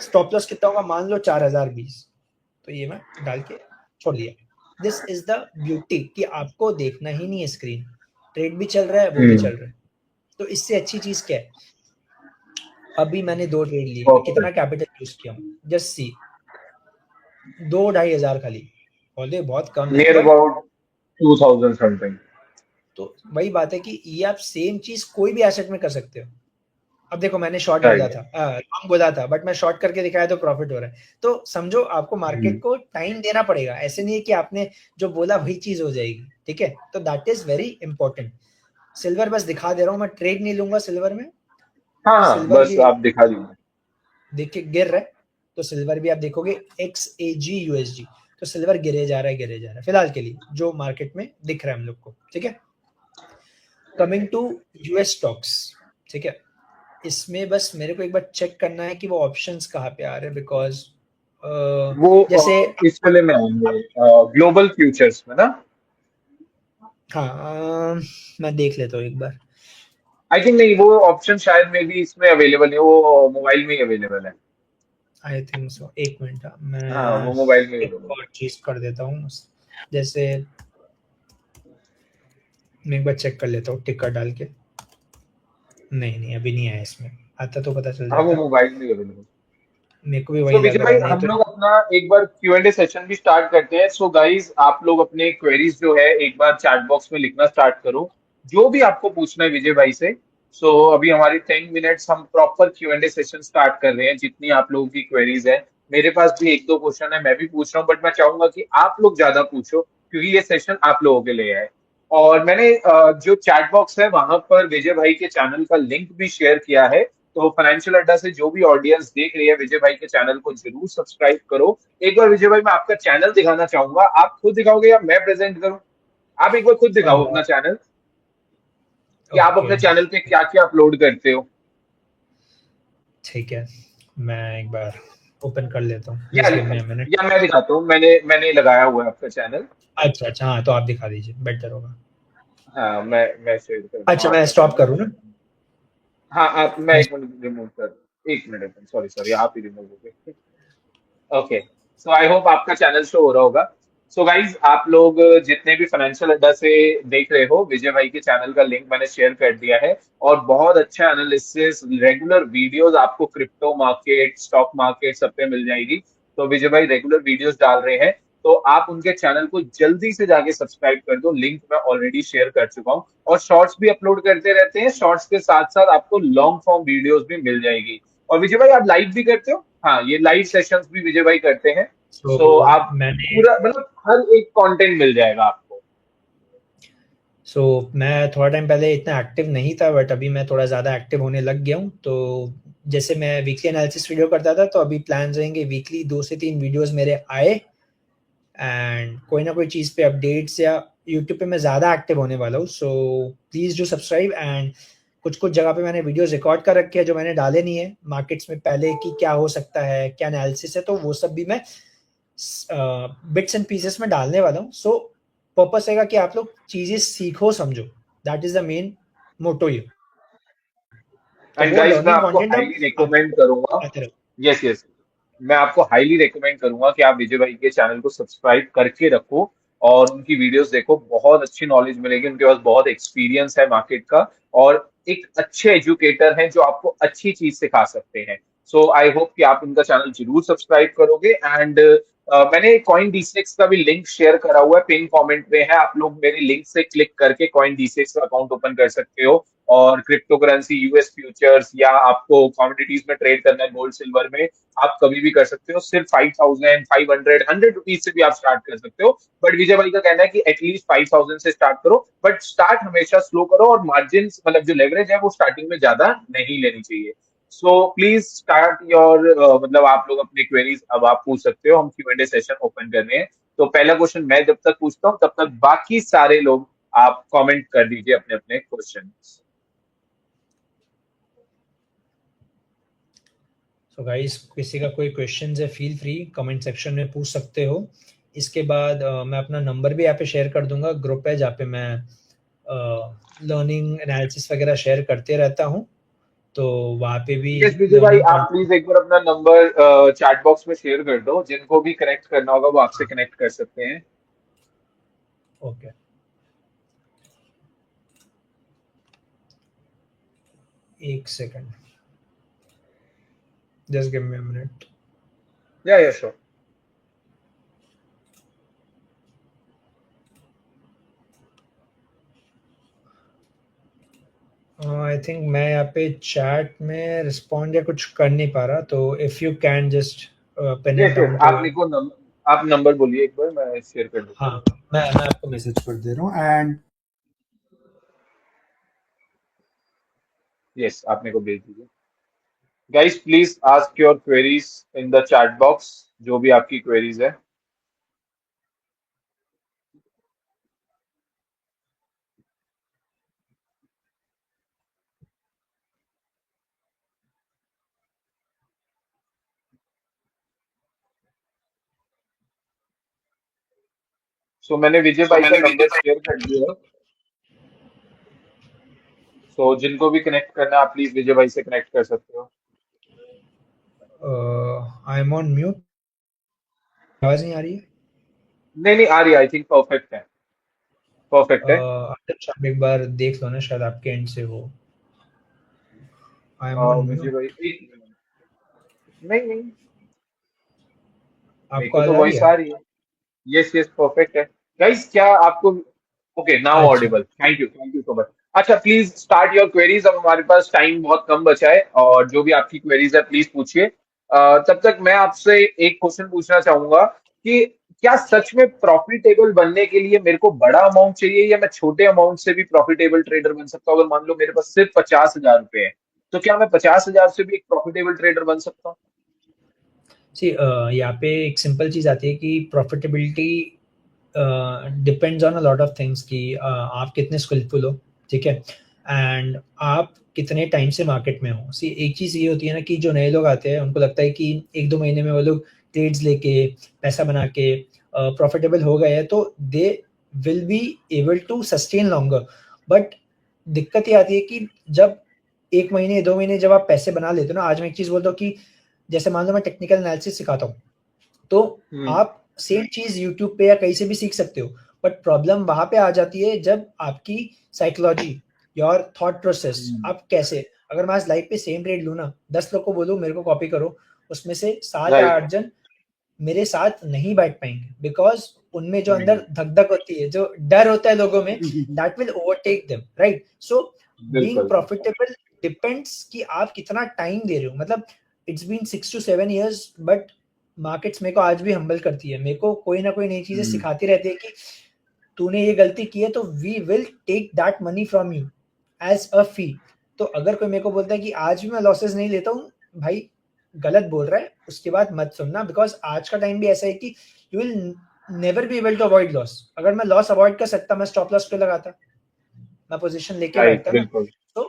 स्टॉप लॉस कितना होगा? मान लो 4020। तो ये मैं डाल के छोड़ दिया। दिस इज द ब्यूटी कि आपको देखना ही नहीं है स्क्रीन, ट्रेड भी चल रहा है, वो भी चल रहा है। तो इससे अच्छी चीज क्या है? अभी मैंने 2 ट्रेड लिए, कितना कैपिटल यूज किया हूँ, जस्ट सी, 2-2.5 हजार खाली। बोले बहुत कम है, नियर बट अबाउट 2000 समथिंग। तो वही बात है कि ये आप सेम चीज कोई भी एसेट में कर सकते हो। अब देखो मैंने शॉर्ट बोला था, लॉन्ग बोला था, बट मैं शॉर्ट करके दिखाया तो प्रॉफिट हो रहा है। तो समझो आपको मार्केट को टाइम देना पड़ेगा, ऐसे नहीं है कि आपने जो बोला वही चीज हो जाएगी, ठीक है। तो that is very important. Silver बस दिखा दे रहा हूँ, मैं ट्रेड नहीं लूंगा सिल्वर में। हाँ हाँ, सिल्वर बस भी आप दिखा दीजिए। देखिए गिर रहा है, तो सिल्वर भी आप देखोगे XAG USD, तो सिल्वर गिरे जा रहा है, गिरे जा रहा है फिलहाल के लिए जो मार्केट में दिख रहा है हम लोग को, ठीक है। कमिंग टू यूएस स्टॉक्स, ठीक है। इसमें बस मेरे को एक बार चेक करना है कि वो ऑप्शंस कहाँ पे आ रहे हैं, बिकॉज वो जैसे इस वाले में आएंगे, ग्लोबल फ्यूचर्स में ना। हाँ, मैं देख लेता हूँ एक बार। आई थिंक नहीं, वो ऑप्शन शायद में भी इसमें अवेलेबल है, वो मोबाइल में ही अवेलेबल है। आई थिंक सो, एक मिनट, हाँ, मैं वो मोबाइल में ही एक अवेलेबल और चीज कर देता हूँ। जैसे मैं एक बार चेक कर लेता हूँ टिक्कर डाल के। नहीं नहीं, अभी नहीं आया, इसमें आता तो पता चल है। हाँ, वो जाता। मोबाइल में ही अवेलेबल। मेरे को भी सो वही लग विजय रहा भाई, है, नहीं हम तो। लोग अपना एक बार Q&A सेशन भी स्टार्ट करते हैं। सो गाइज, आप लोग अपने क्वेरीज जो है एक बार चैट बॉक्स में लिखना स्टार्ट करो, जो भी आपको पूछना है विजय भाई से। सो अभी हमारी 10 मिनट्स हम प्रॉपर Q&A सेशन स्टार्ट कर रहे हैं, जितनी आप लोगों की क्वेरीज है। मेरे पास भी एक दो क्वेश्चन है, मैं भी पूछ रहा हूँ, बट मैं चाहूंगा कि आप लोग ज्यादा पूछो, क्योंकि ये सेशन आप लोगों के लिए है। और मैंने जो चैट बॉक्स है वहां पर विजय भाई के चैनल का लिंक भी शेयर किया है। तो फाइनेंशियल अड्डा से जो भी ऑडियंस देख रही है, विजय भाई के चैनल को जरूर सब्सक्राइब करो। एक बार विजय भाई, मैं आपका चैनल दिखाना चाहूंगा, आप खुद दिखाओगे या मैं प्रेजेंट करूं? आप एक बार खुद दिखाओ अपना चैनल, कि आप ओके अपने चैनल पे क्या क्या अपलोड करते हो। ठीक है, मैं एक बार ओपन कर लेता हूँ, या just give me a minute. या मैं दिखाता हूँ, मैंने लगाया हुआ है आपका चैनल। अच्छा अच्छा, हाँ तो आप दिखा दीजिए, बेटर होगा। हाँ, मैं शेयर करता हूँ अच्छा मैं आपका स्टॉप चैनल। करूँ ना? हाँ, आप, मैं मैं एक मिनट रिमूव कर, एक मिनट, सॉरी सॉरी, आप ही रिमूव हो गए। ओके, सो आई होप आपका चैनल शो हो रहा होगा। सो गाइज, आप लोग जितने भी फाइनेंशियल अड्डा से देख रहे हो, विजय भाई के चैनल का लिंक मैंने शेयर कर दिया है। और बहुत अच्छा एनालिसिस, रेगुलर वीडियोस आपको क्रिप्टो मार्केट, स्टॉक मार्केट सब पे मिल जाएगी। तो विजय भाई रेगुलर वीडियोस डाल रहे हैं, तो आप उनके चैनल को जल्दी से जाके सब्सक्राइब कर दो, लिंक मैं ऑलरेडी शेयर कर चुका हूँ। और शॉर्ट्स भी अपलोड करते रहते हैं, शॉर्ट्स के साथ साथ आपको लॉन्ग फॉर्म वीडियोस भी मिल जाएगी। और विजय भाई, आप लाइव भी करते हो? हाँ, ये लाइव सेशंस भी विजय भाई करते हैं। सो सो आप मैंने पूरा मतलब हर एक कंटेंट मिल जाएगा आपको। सो मैं थोड़ा टाइम पहले इतना एक्टिव नहीं था, बट अभी मैं थोड़ा ज़्यादा एक्टिव होने लग गया हूँ। तो जैसे मैं वीकली एनालिसिस वीडियो करता था, तो अभी प्लान्स रहेंगे वीकली 2 से 3 वीडियोस मेरे आए, एंड कोई ना कोई चीज़ पे अपडेट्स, या यूट्यूब पे मैं ज़्यादा एक्टिव होने वाला हूँ। So please do subscribe. And कुछ कुछ जगह पे मैंने वीडियोस रिकॉर्ड कर रखे हैं जो मैंने डाले नहीं है मार्केट्स में पहले, कि क्या हो सकता है, क्या एनालिसिस है, तो वो सब भी मैं बिट्स एंड पीसेस में डालने वाला हूँ। सो पर्पस रहेगा कि आप लोग चीज़ें सीखो, समझो। That is the main motto ये। तो एंड वो गाइस मैं लर्निंग आपको कंटेंट हम हाईली रिकमेंड करूंगा, आते रहो। यस यस, मैं आपको हाईली रिकमेंड करूंगा कि आप विजय भाई के चैनल को सब्सक्राइब करके रखो और उनकी वीडियोस देखो। बहुत अच्छी नॉलेज मिलेगी, उनके पास बहुत एक्सपीरियंस है मार्केट का, और एक अच्छे एजुकेटर हैं जो आपको अच्छी चीज सिखा सकते हैं। सो आई होप कि आप उनका चैनल जरूर सब्सक्राइब करोगे। एंड मैंने कॉइन डीसीएक्स का भी लिंक शेयर करा हुआ है, पिन कमेंट में है, आप लोग मेरे लिंक से क्लिक करके कॉइन डीसीएक्स का अकाउंट ओपन कर सकते हो। और क्रिप्टो करेंसी, यूएस फ्यूचर्स, या आपको कमोडिटीज में ट्रेड करना है गोल्ड सिल्वर में, आप कभी भी कर सकते हो। सिर्फ 5,000, 500, 100 रुपीज से भी आप स्टार्ट कर सकते हो। बट विजय भाई का कहना है कि एटलीस्ट 5,000 से स्टार्ट करो, बट स्टार्ट हमेशा स्लो करो, और मार्जिन मतलब जो लेवरेज है वो स्टार्टिंग में ज्यादा नहीं लेनी चाहिए। सो प्लीज स्टार्ट योर मतलब आप लोग अपने क्वेरीज अब आप पूछ सकते हो, हम Q&A सेशन ओपन कर रहे हैं। तो पहला क्वेश्चन मैं जब तक पूछता हूँ तब तक बाकी सारे लोग आप कमेंट कर दीजिए अपने अपने क्वेश्चन। सो गाइस, किसी का कोई क्वेश्चन है, फील फ्री कमेंट सेक्शन में पूछ सकते हो। इसके बाद मैं अपना नंबर भी यहाँ पे शेयर कर दूंगा। ग्रुप है जहाँ पे मैं लर्निंग एनालिसिस वगैरह शेयर करते रहता हूँ, तो वहाँ पे भी यस विजय भाई, लर्निंग आप कंटेंट। प्लीज एक बार अपना नंबर चैट बॉक्स में शेयर कर दो, जिनको भी कनेक्ट करना होगा वो आपसे कनेक्ट कर सकते हैं। ओके, एक second, just give me a minute. या श्योर। आई थिंक मैं यहाँ पे चैट में रिस्पॉन्ड या कुछ कर नहीं पा रहा, तो if you can just pen it yes yes, down तो। आप लिखो नंबर, आप नंबर बोलिए एक बार, मैं शेयर कर देता हाँ, हूँ। मैं आपको मैसेज कर दे रहा हूँ। एंड यस, आप मेरे को भेज दीजिए। Guys please ask your queries in the chat box, जो भी आपकी क्वेरीज है। सो मैंने विजय सो भाई का मैंने नंबर विजय शेयर कर दिया है। सो जिनको भी कनेक्ट करना है आप प्लीज विजय भाई से कनेक्ट कर सकते हो। भाई, आई एम ऑन म्यूट। आवाज नहीं आ रही है? नहीं नहीं, आ रही, आई थिंक परफेक्ट है, परफेक्ट है। अच्छा, आप एक बार देख लो ना, शायद आपके एंड से हो। आई एम ऑन विजय भाई म्यूट। एक मिनट, नहीं नहीं, मेरे आपको को आवाज तो आ रही वॉइस है? आ रही है। यस यस, परफेक्ट है। गाइस क्या आपको, ओके नाउ अच्छा। Audible, thank you so much. अच्छा प्लीज स्टार्ट योर क्वेरीज, अब हमारे पास टाइम बहुत कम बचा है, और जो भी आपकी क्वेरीज है प्लीज पूछिए। तब तक मैं आपसे एक क्वेश्चन पूछना चाहूंगा कि क्या सच में प्रॉफिटेबल बनने के लिए मेरे को बड़ा अमाउंट चाहिए, या मैं छोटे अमाउंट से भी प्रॉफिटेबल ट्रेडर बन सकता हूँ? अगर मान लो मेरे पास सिर्फ 50,000 रुपए है, तो क्या मैं 50,000 से भी एक प्रॉफिटेबल ट्रेडर बन सकता हूँ? सी, यहाँ पे एक सिंपल चीज आती है कि profitability depends on a lot of things, कि आप कितने स्किलफुल हो, ठीक है, एंड आप कितने टाइम से मार्केट में हो। सी, एक चीज ये होती है ना कि जो नए लोग आते हैं उनको लगता है कि 1-2 महीने में वो लोग ट्रेड्स लेके पैसा बना के प्रॉफिटेबल हो गए हैं, तो they will be able to sustain longer. But दिक्कत ये आती है कि जब 1 महीने 2 महीने जब आप पैसे बना लेते हो ना, आज मैं एक चीज बोलता हूँ कि जैसे मान लो मैं टेक्निकल एनालिसिस सिखाता हूँ, तो हम्म। आप सेम चीज यूट्यूब पे या कहीं से भी सीख सकते हो। बट प्रॉब्लम वहां पे आ जाती है जब आपकी साइकोलॉजी, योर थॉट प्रोसेस, आप कैसे, अगर मैं आज लाइव पे सेम ट्रेड लू ना, 10 लोग को बोलूँ मेरे को कॉपी करो, उसमें से 7 या 8 राइट। जन मेरे साथ नहीं बैठ पाएंगे, बिकॉज उनमें जो अंदर हम्म। धक धक होती है, जो डर होता है लोगों में, that will overtake them, right? So being बिल्कुल। प्रॉफिटेबल डिपेंड्स कि आप कितना टाइम दे रहे हो। मतलब it's been 6 to 7 years, but markets मेरे को आज भी हम्बल करती है, मेरे को कोई ना कोई नई चीजें सिखाती रहती है कि तूने ये गलती की है तो we will take that money from you as a fee. तो अगर कोई मेरे को बोलता है कि आज भी मैं लॉसेस नहीं लेता हूँ, भाई गलत बोल रहा है, उसके बाद मत सुनना, बिकॉज आज का टाइम भी ऐसा है कि you will never be able to avoid loss. अगर मैं लॉस अवॉइड कर सकता, मैं स्टॉप लॉस क्यों लगाता, मैं पोजीशन लेके राइट, बैठता ना। बिल्कुल। तो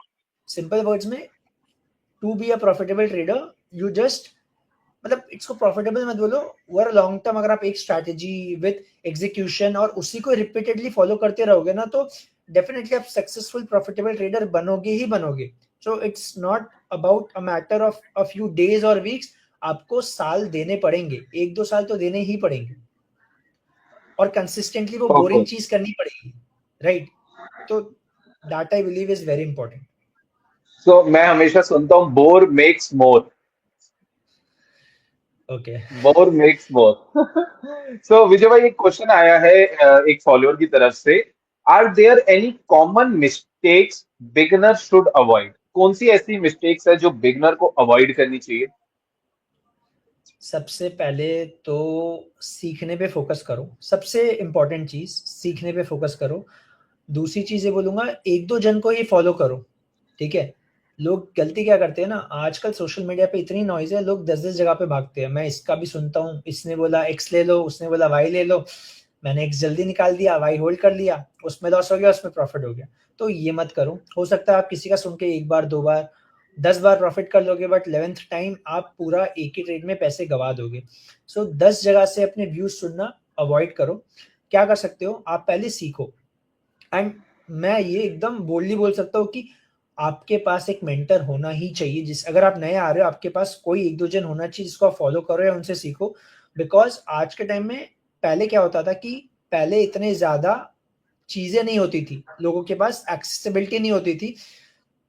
सिंपल वर्ड्स में, to be a profitable trader, you just, मतलब इसको प्रॉफिटेबल मत बोलो, ओवर लॉन्ग टर्म अगर आप एक स्ट्रैटेजी विद एग्जीक्यूशन और उसी को रिपीटेडली फॉलो करते रहोगे ना, तो डेफिनेटली आप सक्सेसफुल प्रॉफिटेबल ट्रेडर बनोगे ही बनोगे। So it's not about a matter of a few days और वीक्स, आपको साल देने पड़ेंगे, 1-2 साल तो देने ही पड़ेंगे, और कंसिस्टेंटली वो ओके। बोरिंग चीज करनी पड़ेगी, राइट? तो that I believe is very important. So मैं हमेशा सुनता हूँ bore makes more, okay. Bore makes more. So Vijay भाई, एक क्वेश्चन आया है एक फॉलोअर की तरफ से। Are there any common mistakes beginner should avoid? कौन सी ऐसी मिस्टेक्स है जो बिगनर को अवॉइड करनी चाहिए? सबसे पहले तो सीखने पे फोकस करो, सबसे इम्पोर्टेंट चीज सीखने पे फोकस करो। दूसरी चीज ये बोलूंगा, 1-2 जन को ही फॉलो करो, ठीक है? लोग गलती क्या करते हैं ना, आजकल सोशल मीडिया पे इतनी नॉइज है, लोग 10-10 जगह पे भागते हैं, मैं इसका भी सुनता हूँ, इसने बोला एक्स ले लो, उसने बोला वाई ले लो, मैंने एक्स जल्दी निकाल दिया, वाई होल्ड कर लिया, उसमें लॉस हो गया, उसमें प्रॉफिट हो गया। तो ये मत करो। हो सकता है आप किसी का सुन के एक बार, 2 बार, 10 बार प्रॉफिट कर लोगे, बट 11th टाइम आप पूरा एक ही ट्रेड में पैसे गवा दोगे। सो 10 जगह से अपने व्यूज सुनना अवॉइड करो। क्या कर सकते हो, आप पहले सीखो। एंड मैं ये एकदम बोल्डली बोल सकता हूँ कि आपके पास एक मेंटर होना ही चाहिए, जिस, अगर आप नए आ रहे हो, आपके पास कोई 1-2 जन होना चाहिए जिसको आप फॉलो करो या उनसे सीखो। बिकॉज आज के टाइम में, पहले क्या होता था कि पहले इतने ज्यादा चीजें नहीं होती थी, लोगों के पास एक्सेसिबिलिटी नहीं होती थी।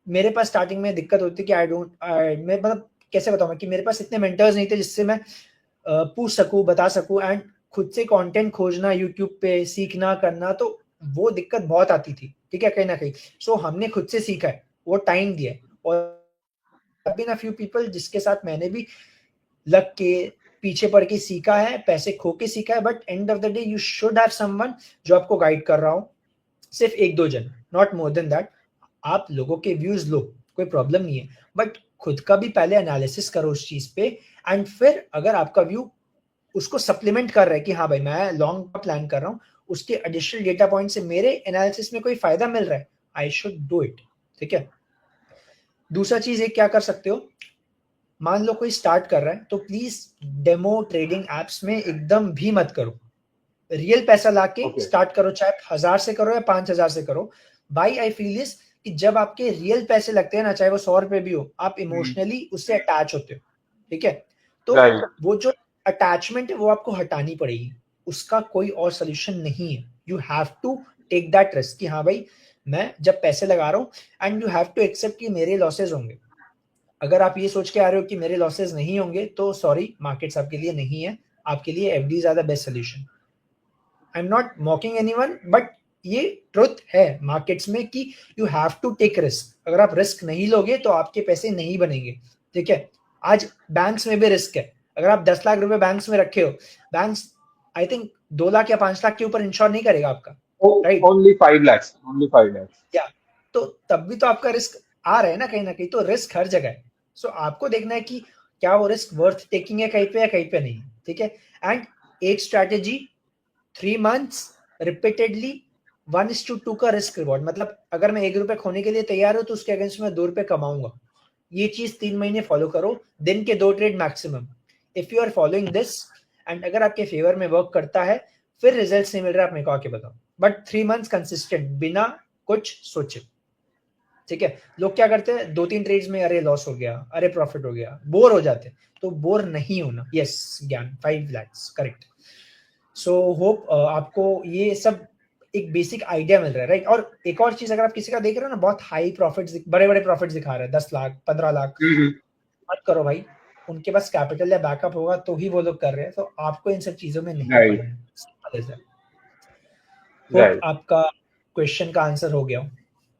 मेरे पास स्टार्टिंग में दिक्कत होती कि मैं मतलब कैसे बताऊं मैं, कि मेरे पास इतने मेंटर्स नहीं थे जिससे मैं पूछ सकूं, बता सकूं, एंड खुद से कंटेंट खोजना यूट्यूब पे, सीखना करना, तो वो दिक्कत बहुत आती थी, ठीक है, कहीं ना कहीं। सो हमने खुद से सीखा है, वो टाइम दिया है, और बीन अ फ्यू पीपल जिसके साथ मैंने भी लग के, पीछे पड़ के सीखा है, पैसे खो के सीखा है, but end of the day you should have someone जो आपको गाइड कर रहा हो। सिर्फ 1-2 जन, नॉट मोर देन दैट। आप लोगों के व्यूज लो, कोई प्रॉब्लम नहीं है, बट खुद का भी पहले एनालिसिस करो उस चीज पे। एंड फिर अगर आपका व्यू उसको सप्लीमेंट कर रहा है कि हाँ भाई मैं लॉन्ग का प्लान कर रहा हूँ, उसके एडिशनल डेटा पॉइंट से मेरे एनालिसिस में कोई फायदा मिल रहा है, आई शुड डू इट, ठीक है? दूसरा चीज एक क्या कर सकते हो, मान लो कोई स्टार्ट कर रहा है, तो प्लीज डेमो ट्रेडिंग एप्स में एकदम भी मत करो। रियल पैसा लाके ओके। स्टार्ट करो, चाहे 1000 से करो या 5000 से करो। बाई आई फील इज कि जब आपके रियल पैसे लगते हैं ना, चाहे वो 100 रुपए भी हो, आप इमोशनली उससे अटैच होते हो, ठीक है? तो राइट। वो जो अटैचमेंट है वो आपको हटानी पड़ेगी, उसका कोई और सोल्यूशन नहीं है। You have to take that risk कि हाँ भाई मैं जब पैसे लगा रहा हूँ, and you have to accept कि मेरे लॉसेज होंगे। अगर आप ये सोच के आ रहे हो कि मेरे लॉसेज नहीं होंगे, तो सॉरी, मार्केट्स आपके लिए नहीं है, आपके लिए एफडी ज्यादा best solution. I am not mocking anyone, but ये ट्रुथ है मार्केट्स में कि you have to take risk. अगर आप रिस्क नहीं लोगे तो आपके पैसे नहीं बनेंगे, ठीक है? आज बैंक्स में भी रिस्क है। अगर आप 10 लाख रुपए बैंक्स में रखे हो, बैंक्स आई थिंक 2 लाख या 5 लाख के ऊपर इंश्योर नहीं करेगा आपका, right? Only 5 lakhs, only 5 lakhs। या, तो तब भी तो आपका रिस्क आ रहा है ना कहीं ना कहीं, तो रिस्क हर जगह है। सो आपको देखना है कि क्या वो रिस्क वर्थ टेकिंग है कहीं पे या कहीं पे नहीं, ठीक है? एंड एक स्ट्रैटेजी, 3 months रिपीटेडली, 1:2 का रिस्क रिवॉर्ड, मतलब अगर मैं 1 रुपए खोने के लिए तैयार हूं तो उसके अगेंस्ट में 2 रुपए कमाऊंगा। ये चीज 3 महीने फॉलो करो, दिन के 2 trade maximum. If you are following this, and अगर आपके फेवर में वर्क करता है, फिर रिजल्ट नहीं मिल रहा, आप मेरे को आके बताओ, बट 3 months कंसिस्टेंट बिना कुछ सोचे, ठीक है? लोग क्या करते हैं, 2-3 ट्रेड्स में अरे लॉस हो गया, अरे प्रॉफिट हो गया, बोर हो जाते हैं। तो बोर नहीं होना। यस, ज्ञान 5 lakhs करेक्ट। सो होप आपको ये सब एक बेसिक आइडिया मिल रहा है, राइट? और एक और चीज, अगर आप किसी का देख रहे हो ना, बहुत हाई प्रॉफिट्स, बड़े बड़े प्रॉफिट्स दिखा रहा है, 10 लाख, 15 लाख, मत करो भाई। उनके पास कैपिटल या बैकअप होगा तो ही वो लोग कर रहे हैं, तो आपको इन सब चीजों में नहीं राइट। पड़ना है। Hope right. आपका क्वेश्चन का आंसर हो गया हो।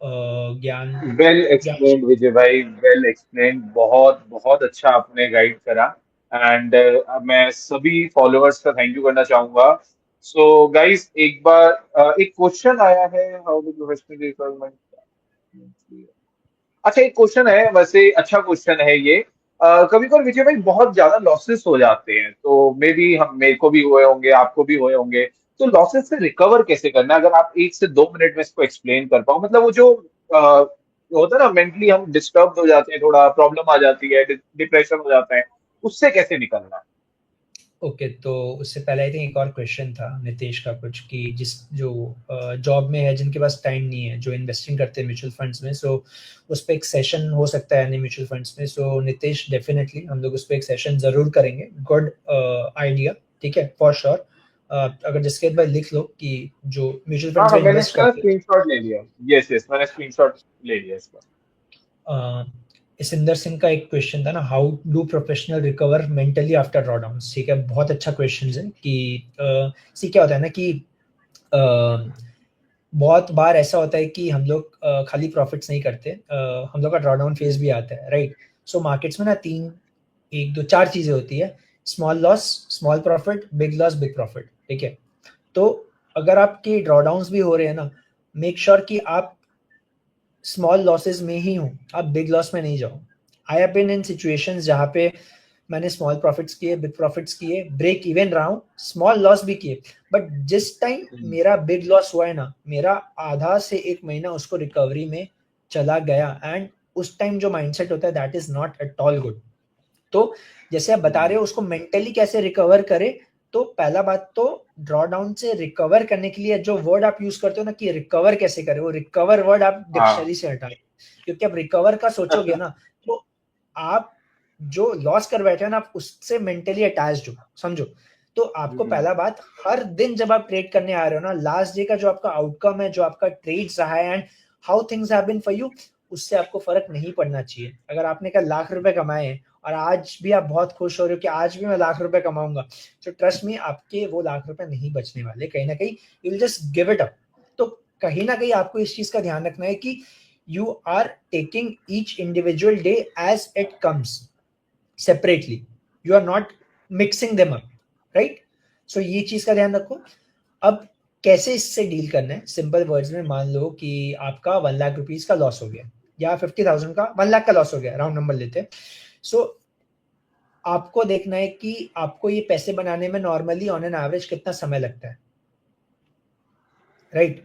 ज्ञान वेल ज्ञान एक्सप्लेन्ड विजय भाई, वेल एक्सप्लेन्ड, बहुत बहुत अच्छा आपने गाइड करा। एंड मैं सभी फॉलोअर्स का थैंक यू करना चाहूंगा। सो गाइस, एक बार एक क्वेश्चन आया है, हाउ डू प्रोफेशनल रिक्वायरमेंट। अच्छा, एक क्वेश्चन है, वैसे अच्छा क्वेश्चन है ये। कभी कभी विजय भाई बहुत ज्यादा लॉसेस हो जाते हैं, तो मे बी हम, मेरे को भी हुए होंगे, आपको भी हुए होंगे। तो लॉसेस से रिकवर कैसे करना है, अगर आप 1 से 2 मिनट में इसको एक्सप्लेन कर पाओ, मतलब वो जो होता है ना, मेंटली हम डिस्टर्ब हो जाते हैं, थोड़ा प्रॉब्लम आ जाती है, डिप्रेशन हो जाता है, उससे कैसे निकलना है। ओके, तो उससे पहले आई थिंक एक और क्वेश्चन था नितेश का कुछ, कि जिस जो जॉब में है, जिनके पास टाइम नहीं है, जो इन्वेस्टिंग करते हैं म्यूचुअल फंड्स में, सो उस पर एक सेशन हो सकता है नहीं म्यूचुअल फंड्स में। सो नितेश, डेफिनेटली हम लोग उस पर एक सेशन जरूर करेंगे। गुड आइडिया, ठीक है, फॉर श्योर। अगर जिसके बाद लिख लो कि जो म्यूचुअल हाँ फंड्स हाँ, में मैंने इन्वेस्ट इसका करते स्क्रीनशॉट ले लिया। यस यस, मैंने स्क्रीनशॉट ले लिया इसका। हैं, सिंदर सिंह का एक क्वेश्चन था ना, how do professional recover mentally after drawdown. ठीक है, बहुत अच्छा क्वेश्चन है कि सी क्या होता है ना कि बहुत बार ऐसा होता है कि हम लोग खाली प्रॉफिट्स नहीं करते, हम लोग का ड्रॉडाउन फेज भी आता है, राइट। सो मार्केट्स में ना तीन, एक दो चार चीजें होती है: small loss, small profit, big loss, big profit, ठीक है। तो अगर आपके ड्रॉडाउन्स भी हो रहे हैं ना, मेक श्योर कि आप स्मॉल लॉसेस में ही हूँ, आप बिग लॉस में नहीं जाओ। I have been in situations जहाँ पे मैंने स्मॉल प्रॉफिट्स किए, बिग प्रॉफिट्स किए, ब्रेक इवन रहा हूँ, स्मॉल लॉस भी किए। बट जिस टाइम मेरा बिग लॉस हुआ है ना, मेरा आधा से 1 महीना उसको रिकवरी में चला गया। एंड उस टाइम जो माइंडसेट होता है, that is not at all good. तो जैसे आप बता रहे हो, उसको मेंटली कैसे रिकवर करे, तो पहला बात तो ड्रॉ डाउन से रिकवर करने के लिए जो वर्ड आप यूज करते हो ना कि रिकवर कैसे करे, वो रिकवर वर्ड आप हाँ। डिक्शनरी से हटाए। क्योंकि आप रिकवर का सोचोगे ना, तो आप जो लॉस कर बैठे हो ना, आप उससे मेंटली अटैच्ड हो, समझो। तो आपको पहला बात, हर दिन जब आप ट्रेड करने आ रहे हो ना, लास्ट डे का जो आपका आउटकम है, जो आपका ट्रेड्स रहा है and how things have been for you, उससे आपको फर्क नहीं पड़ना चाहिए। अगर आपने कल लाख रुपए कमाए और आज भी आप बहुत खुश हो रहे हो कि आज भी मैं लाख रुपए कमाऊंगा, तो ट्रस्ट मी, आपके वो लाख रुपए नहीं बचने वाले, कहीं ना कहीं you will just give it up. तो कहीं ना कहीं आपको इस चीज का ध्यान रखना है कि you are taking each individual day as it comes separately, you are not mixing them up, right. So ये चीज का ध्यान रखो। अब कैसे इससे डील करना है, सिंपल वर्ड्स में मान लो कि आपका 1 लाख रुपीज का लॉस हो गया, या 50,000 का, 1 लाख का लॉस हो गया, राउंड नंबर लेते हैं। सो आपको देखना है कि आपको ये पैसे बनाने में नॉर्मली ऑन एन एवरेज कितना समय लगता है, राइट।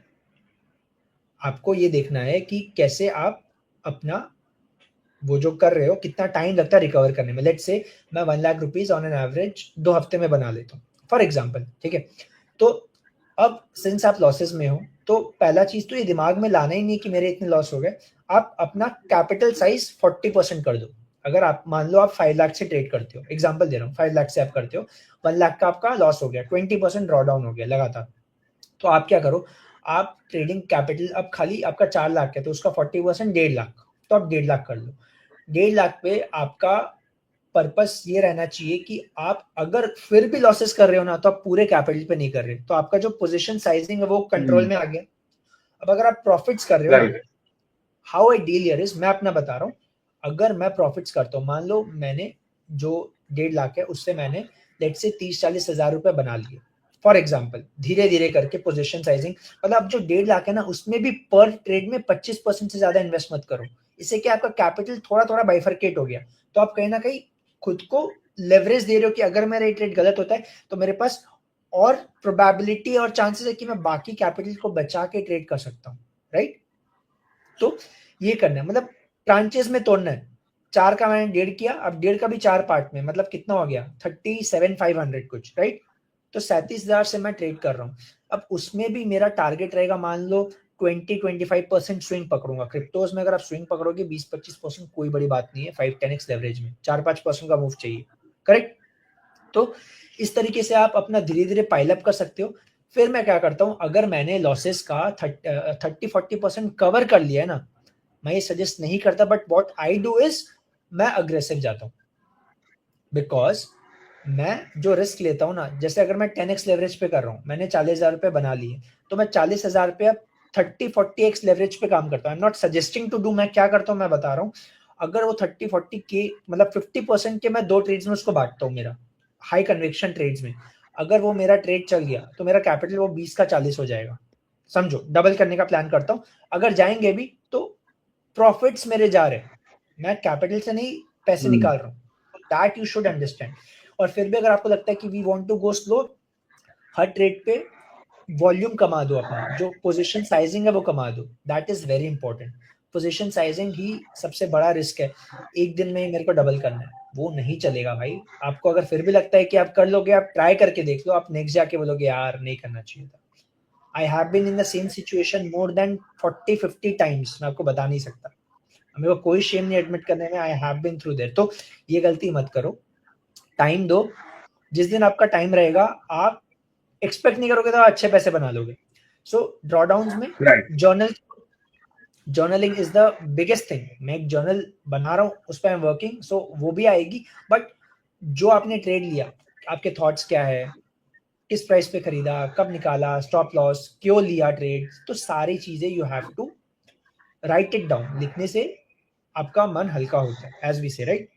आपको ये देखना है कि कैसे आप अपना वो जो कर रहे हो, कितना टाइम लगता है रिकवर करने में। लेट्स से मैं 1 lakh rupees on an average 2 हफ्ते में बना लेता हूँ, फॉर एग्जाम्पल, ठीक है। तो अब सिंस आप लॉसेस में हो, तो पहला चीज तो ये दिमाग में लाना ही नहीं कि मेरे इतने लॉस हो गए। आप अपना कैपिटल साइज 40% कर दो। अगर आप मान लो आप 5 लाख से ट्रेड करते हो, एग्जाम्पल दे रहा हूँ, 5 लाख से आप करते हो, 1 लाख का आपका लॉस हो गया, 20% ड्रॉ डाउन हो गया लगातार। तो आप क्या करो, आप ट्रेडिंग कैपिटल अब खाली आपका 4 लाख है, तो उसका 40% 1.5 लाख, तो आप 1.5 लाख कर लो। 1.5 लाख पे आपका पर्पस ये रहना चाहिए कि आप अगर फिर भी लॉसेस कर रहे हो ना, तो आप पूरे कैपिटल पे नहीं कर रहे, तो आपका जो पोजीशन साइजिंग है वो कंट्रोल में आ गया। अब अगर आप प्रॉफिट्स कर रहे हो ना, right. How I deal here is, मैं अपना बता रहा हूँ। अगर मैं प्रॉफिट्स करता हूँ, मान लो मैंने जो 1.5 लाख है उससे मैंने लेट से 30-40 हजार रुपए बना लिए, फॉर एग्जाम्पल, धीरे धीरे करके पोजिशन साइजिंग। मतलब अब जो 1.5 लाख है ना, उसमें भी पर ट्रेड में 25% से ज्यादा इन्वेस्ट मत करो। इससे क्या, आपका कैपिटल थोड़ा थोड़ा बाइफरकेट हो गया, तो आप कहीं ना कहीं खुद को लेवरेज दे रहे हो कि अगर मेरा ट्रेड गलत होता है तो मेरे पास और प्रोबेबिलिटी और चांसेस है कि मैं बाकी कैपिटल को बचा के ट्रेड कर सकता हूँ, राइट। तो ये करना है, मतलब ट्रांचेस में तोड़ना है। 4 का मैंने 1.5 किया, अब 1.5 का भी 4 पार्ट में, मतलब कितना हो गया, 37,500 कुछ, राइट। तो 37,000 से मैं ट्रेड कर रहा हूँ। अब उसमें भी मेरा टारगेट रहेगा, मान लो 20-25% स्विंग पकड़ूंगा। क्रिप्टोज में अगर आप स्विंग पकड़ोगे 20-25% कोई बड़ी बात नहीं है, 5-10x लेवरेज में 4-5% का मूव चाहिए, करेक्ट। तो इस तरीके से आप अपना धीरे धीरे पाइलअप कर सकते हो। फिर मैं क्या करता हूँ, अगर मैंने लॉसेस का 30-40% कवर कर लिया है ना, मैं ये सजेस्ट नहीं करता, but what I do is मैं अग्रेसिव जाता हूँ। बिकॉज मैं जो रिस्क लेता हूँ ना, जैसे अगर मैं 10x लेवरेज पे कर रहा हूँ, मैंने 40,000 रुपए बना लिए, तो मैं 40,000 रुपया 30-40x लेवरेज पे काम करता हूँ। I am not suggesting to do, मैं क्या करता हूँ मैं बता रहा हूँ। अगर वो 30-40 के मतलब 50% के मैं 2 ट्रेड्स में उसको बांटता हूँ, मेरा हाई कन्विक्शन ट्रेड्स में। अगर वो मेरा ट्रेड चल गया तो मेरा कैपिटल वो 20 का 40 हो जाएगा, समझो डबल करने का प्लान करता हूँ। अगर जाएंगे भी तो प्रॉफिट्स मेरे जा रहे हैं, मैं कैपिटल से नहीं पैसे निकाल रहा हूँ, दैट यू शुड अंडरस्टैंड। और फिर भी अगर आपको लगता है कि we want to go slow, हर ट्रेड पे वॉल्यूम कमा दो, अपना जो पोजीशन साइजिंग है वो कमा दो, that is very important. Position sizing ही सबसे बड़ा रिस्क है, एक दिन में ही मेरे को डबल करना है वो नहीं चलेगा भाई। आपको अगर फिर भी लगता है कि आप कर लोगे, आप ट्राई करके देख लो, आप नेक्स्ट जाके बोलोगे यार नहीं करना चाहिए था। I have been in the same situation more than 40-50 times, मैं आपको बता नहीं सकता, मेरे को कोई शेम नहीं एडमिट करने में, I have been through there. तो ये गलती मत करो, टाइम दो, जिस दिन आपका टाइम रहेगा आप एक्सपेक्ट नहीं करोगे तो आप अच्छे पैसे बना लोगे। सो ड्रॉडाउन्स में right. Journaling is the biggest thing. मैं एक जर्नल बना रहा हूँ, उस पर वर्किंग, सो वो भी आएगी। बट जो आपने ट्रेड लिया, आपके थॉट्स क्या है, किस प्राइस पे खरीदा, कब निकाला, स्टॉप लॉस, क्यों लिया ट्रेड, तो सारी चीजें you have to write it down. लिखने से आपका मन हल्का होता है, as we say, right.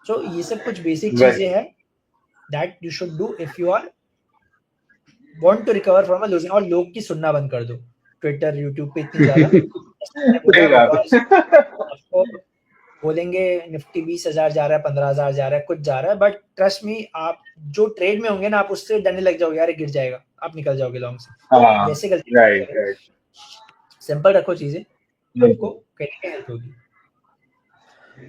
So ये सब कुछ बेसिक चीजें हैं that you should do if you are want to recover from a losing. और लोग की सुनना बंद कर दो ट्विटर यूट्यूब पे इतनी ज्यादा, सही बात बिकॉज है। आपको बोलेंगे निफ्टी 20,000 जा रहा है, 15,000 जा रहा है, कुछ जा रहा है, बट ट्रस्ट मी, आप जो ट्रेड में होंगे ना, आप उससे डरने लग जाओगे, यार गिर जाएगा, आप निकल जाओगे लॉन्ग से। तो हाँ। वैसे गलती राइट करें, राइट। सिंपल रखो चीजें, आपको कहीं ना कहीं हेल्प होगी।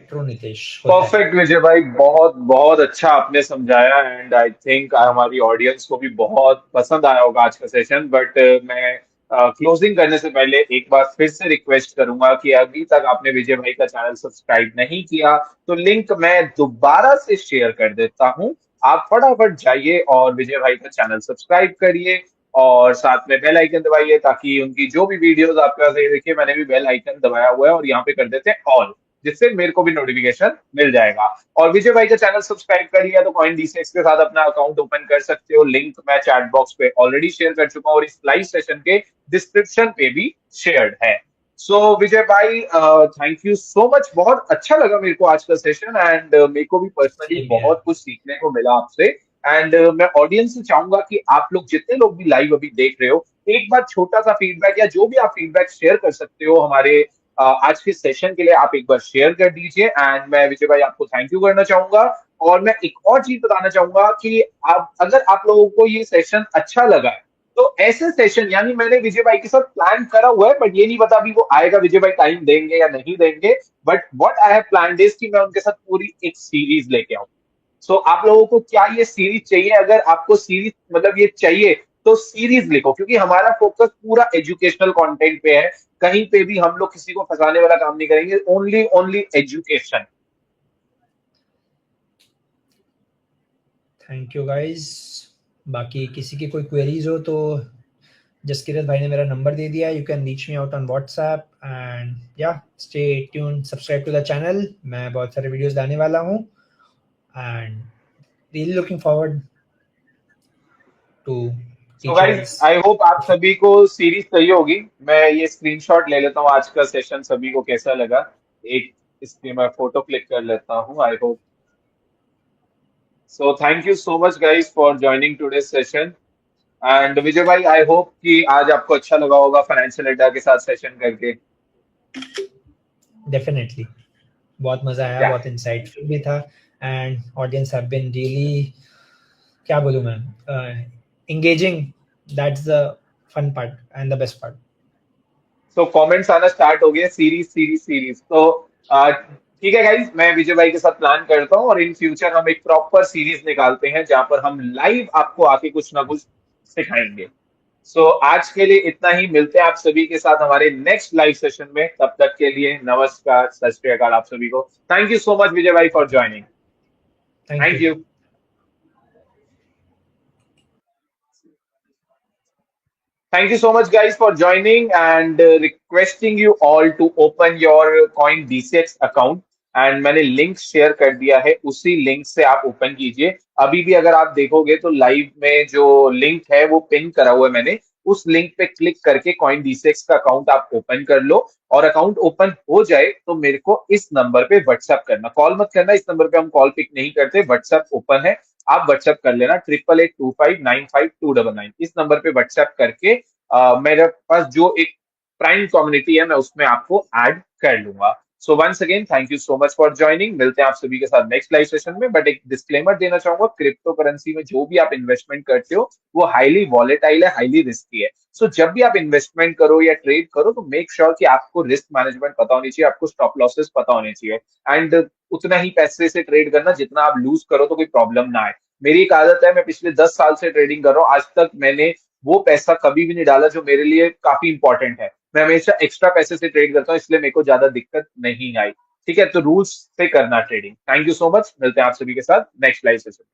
ट्रू नितेश, होता है। परफेक्ट विजय भाई, बहुत बहुत अच्छा आपने समझाया एंड आई थिंक हमारी ऑडियंस को भी बहुत पसंद आया होगा आज का सेशन। बट मैं क्लोजिंग करने से पहले एक बार फिर से रिक्वेस्ट करूंगा कि अभी तक आपने विजय भाई का चैनल सब्सक्राइब नहीं किया तो लिंक मैं दोबारा से शेयर कर देता हूं। आप फटाफट जाइए और विजय भाई का चैनल सब्सक्राइब करिए और साथ में बेल आइकन दबाइए ताकि उनकी जो भी वीडियोस आपके पास, ये देखिए मैंने भी बेल आइकन दबाया हुआ है और यहाँ पे कर देते हैं ऑल, जिससे मेरे को भी नोटिफिकेशन मिल जाएगा। और विजय भाई का चैनल सब्सक्राइब करिए तो कॉइन डीसीएक्स के साथ अपना अकाउंट ओपन कर सकते हो, लिंक मैं चैट बॉक्स पे ऑलरेडी शेयर कर चुका हूं और इस लाइव सेशन के डिस्क्रिप्शन पे भी शेयर्ड है। सो विजय भाई, थैंक यू सो मच, बहुत अच्छा लगा मेरे को आज का सेशन एंड मेरे को भी पर्सनली सेम यार। बहुत कुछ सीखने को मिला आपसे। एंड मैं ऑडियंस से चाहूंगा कि आप लोग जितने लोग भी लाइव अभी देख रहे हो, एक बार छोटा सा फीडबैक या जो भी आप फीडबैक शेयर कर सकते हो हमारे आज के सेशन के लिए, आप एक बार शेयर कर दीजिए। एंड मैं विजय भाई आपको थैंक यू करना चाहूंगा। और मैं एक और चीज बताना चाहूंगा कि आप, अगर आप लोगों को ये सेशन अच्छा लगा है तो ऐसे सेशन, यानी मैंने विजय भाई के साथ प्लान करा हुआ है बट ये नहीं पता अभी वो आएगा विजय भाई टाइम देंगे या नहीं देंगे, but what I have planned is कि मैं उनके साथ पूरी एक सीरीज लेके आऊं। सो आप लोगों को क्या ये सीरीज चाहिए? अगर आपको सीरीज मतलब ये चाहिए तो सीरीज लिखो, क्योंकि हमारा फोकस पूरा एजुकेशनल कंटेंट पे है। कहीं पे भी हम लोग किसी को फंसाने वाला काम नहीं करेंगे, only only education. Thank you guys. बाकी किसी की कोई क्वेरीज हो तो जसकीरत भाई ने मेरा नंबर दे दिया, you can reach me out on WhatsApp. And yeah stay tune, subscribe to the channel, मैं बहुत सारे वीडियोस लाने वाला हूँ and really looking forward to so teach you guys, guys. I hope आप सभी को सीरीज चाहिए होगी। मैं ये स्क्रीनशॉट ले लेता हूँ आज का सेशन सभी को कैसा लगा, एक इसकी मैं फोटो क्लिक कर लेता हूँ। I hope so. Thank you so much guys for joining today session. And Vijay भाई, आई होप कि आज आपको अच्छा लगा होगा फाइनेंशियल अड्डा के साथ सेशन करके। डेफिनेटली बहुत मजा आया, या बहुत इंसाइटफुल भी था and audience have been really, क्या बोलूं मैं, engaging, that's the fun part and the best part. तो कमेंट्स आना स्टार्ट हो गए, सीरीज सीरीज सीरीज। तो ठीक है गाइज, मैं विजय भाई के साथ प्लान करता हूँ और इन फ्यूचर हम एक प्रॉपर सीरीज निकालते हैं जहां पर हम लाइव आपको आके कुछ ना कुछ सिखाएंगे। सो आज के लिए इतना ही, मिलते हैं आप सभी के साथ हमारे नेक्स्ट लाइव सेशन में। तब तक के लिए नमस्कार, सत श्री अकाल आप सभी को। Thank you so much Vijay भाई for joining. Thank thank you. You. Thank you so much, guys, for joining and requesting you all to open your Coin DCX account. And मैंने लिंक शेयर कर दिया है, उसी लिंक से आप ओपन कीजिए। अभी भी अगर आप देखोगे तो लाइव में जो लिंक है वो पिन करा हुआ है मैंने, उस लिंक पे क्लिक करके कॉइन डीसीएक्स का अकाउंट आप ओपन कर लो। और अकाउंट ओपन हो जाए तो मेरे को इस नंबर पे व्हाट्सएप करना, कॉल मत करना, इस नंबर पे हम कॉल पिक नहीं करते, व्हाट्सएप ओपन है, आप व्हाट्सएप कर लेना 8882595299, इस नंबर पे व्हाट्सएप करके मेरे पास जो एक प्राइम कम्युनिटी है मैं उसमें आपको ऐड कर लूंगा। So once again thank you so much for joining, मिलते हैं आप सभी के साथ नेक्स्ट लाइव सेशन में। बट एक डिस्क्लेमर देना चाहूंगा, क्रिप्टो करेंसी में जो भी आप इन्वेस्टमेंट करते हो वो हाईली वॉलेटाइल है, हाईली रिस्की है। सो जब भी आप इन्वेस्टमेंट करो या ट्रेड करो तो मेक श्योर कि आपको रिस्क मैनेजमेंट पता होनी चाहिए, आपको स्टॉप लॉसेस पता होने चाहिए, एंड उतना ही पैसे से ट्रेड करना जितना आप लूज करो तो कोई प्रॉब्लम ना आए। मेरी एक आदत है, मैं पिछले 10 साल से ट्रेडिंग कर रहा हूँ, आज तक मैंने वो पैसा कभी भी नहीं डाला जो मेरे लिए काफी इंपॉर्टेंट है। मैं हमेशा एक्स्ट्रा पैसे से ट्रेड करता हूँ, इसलिए मेरे को ज्यादा दिक्कत नहीं आई। ठीक है, तो रूल्स से करना trading. Thank you so much, मिलते हैं आप सभी के साथ नेक्स्ट लाइव सेशन।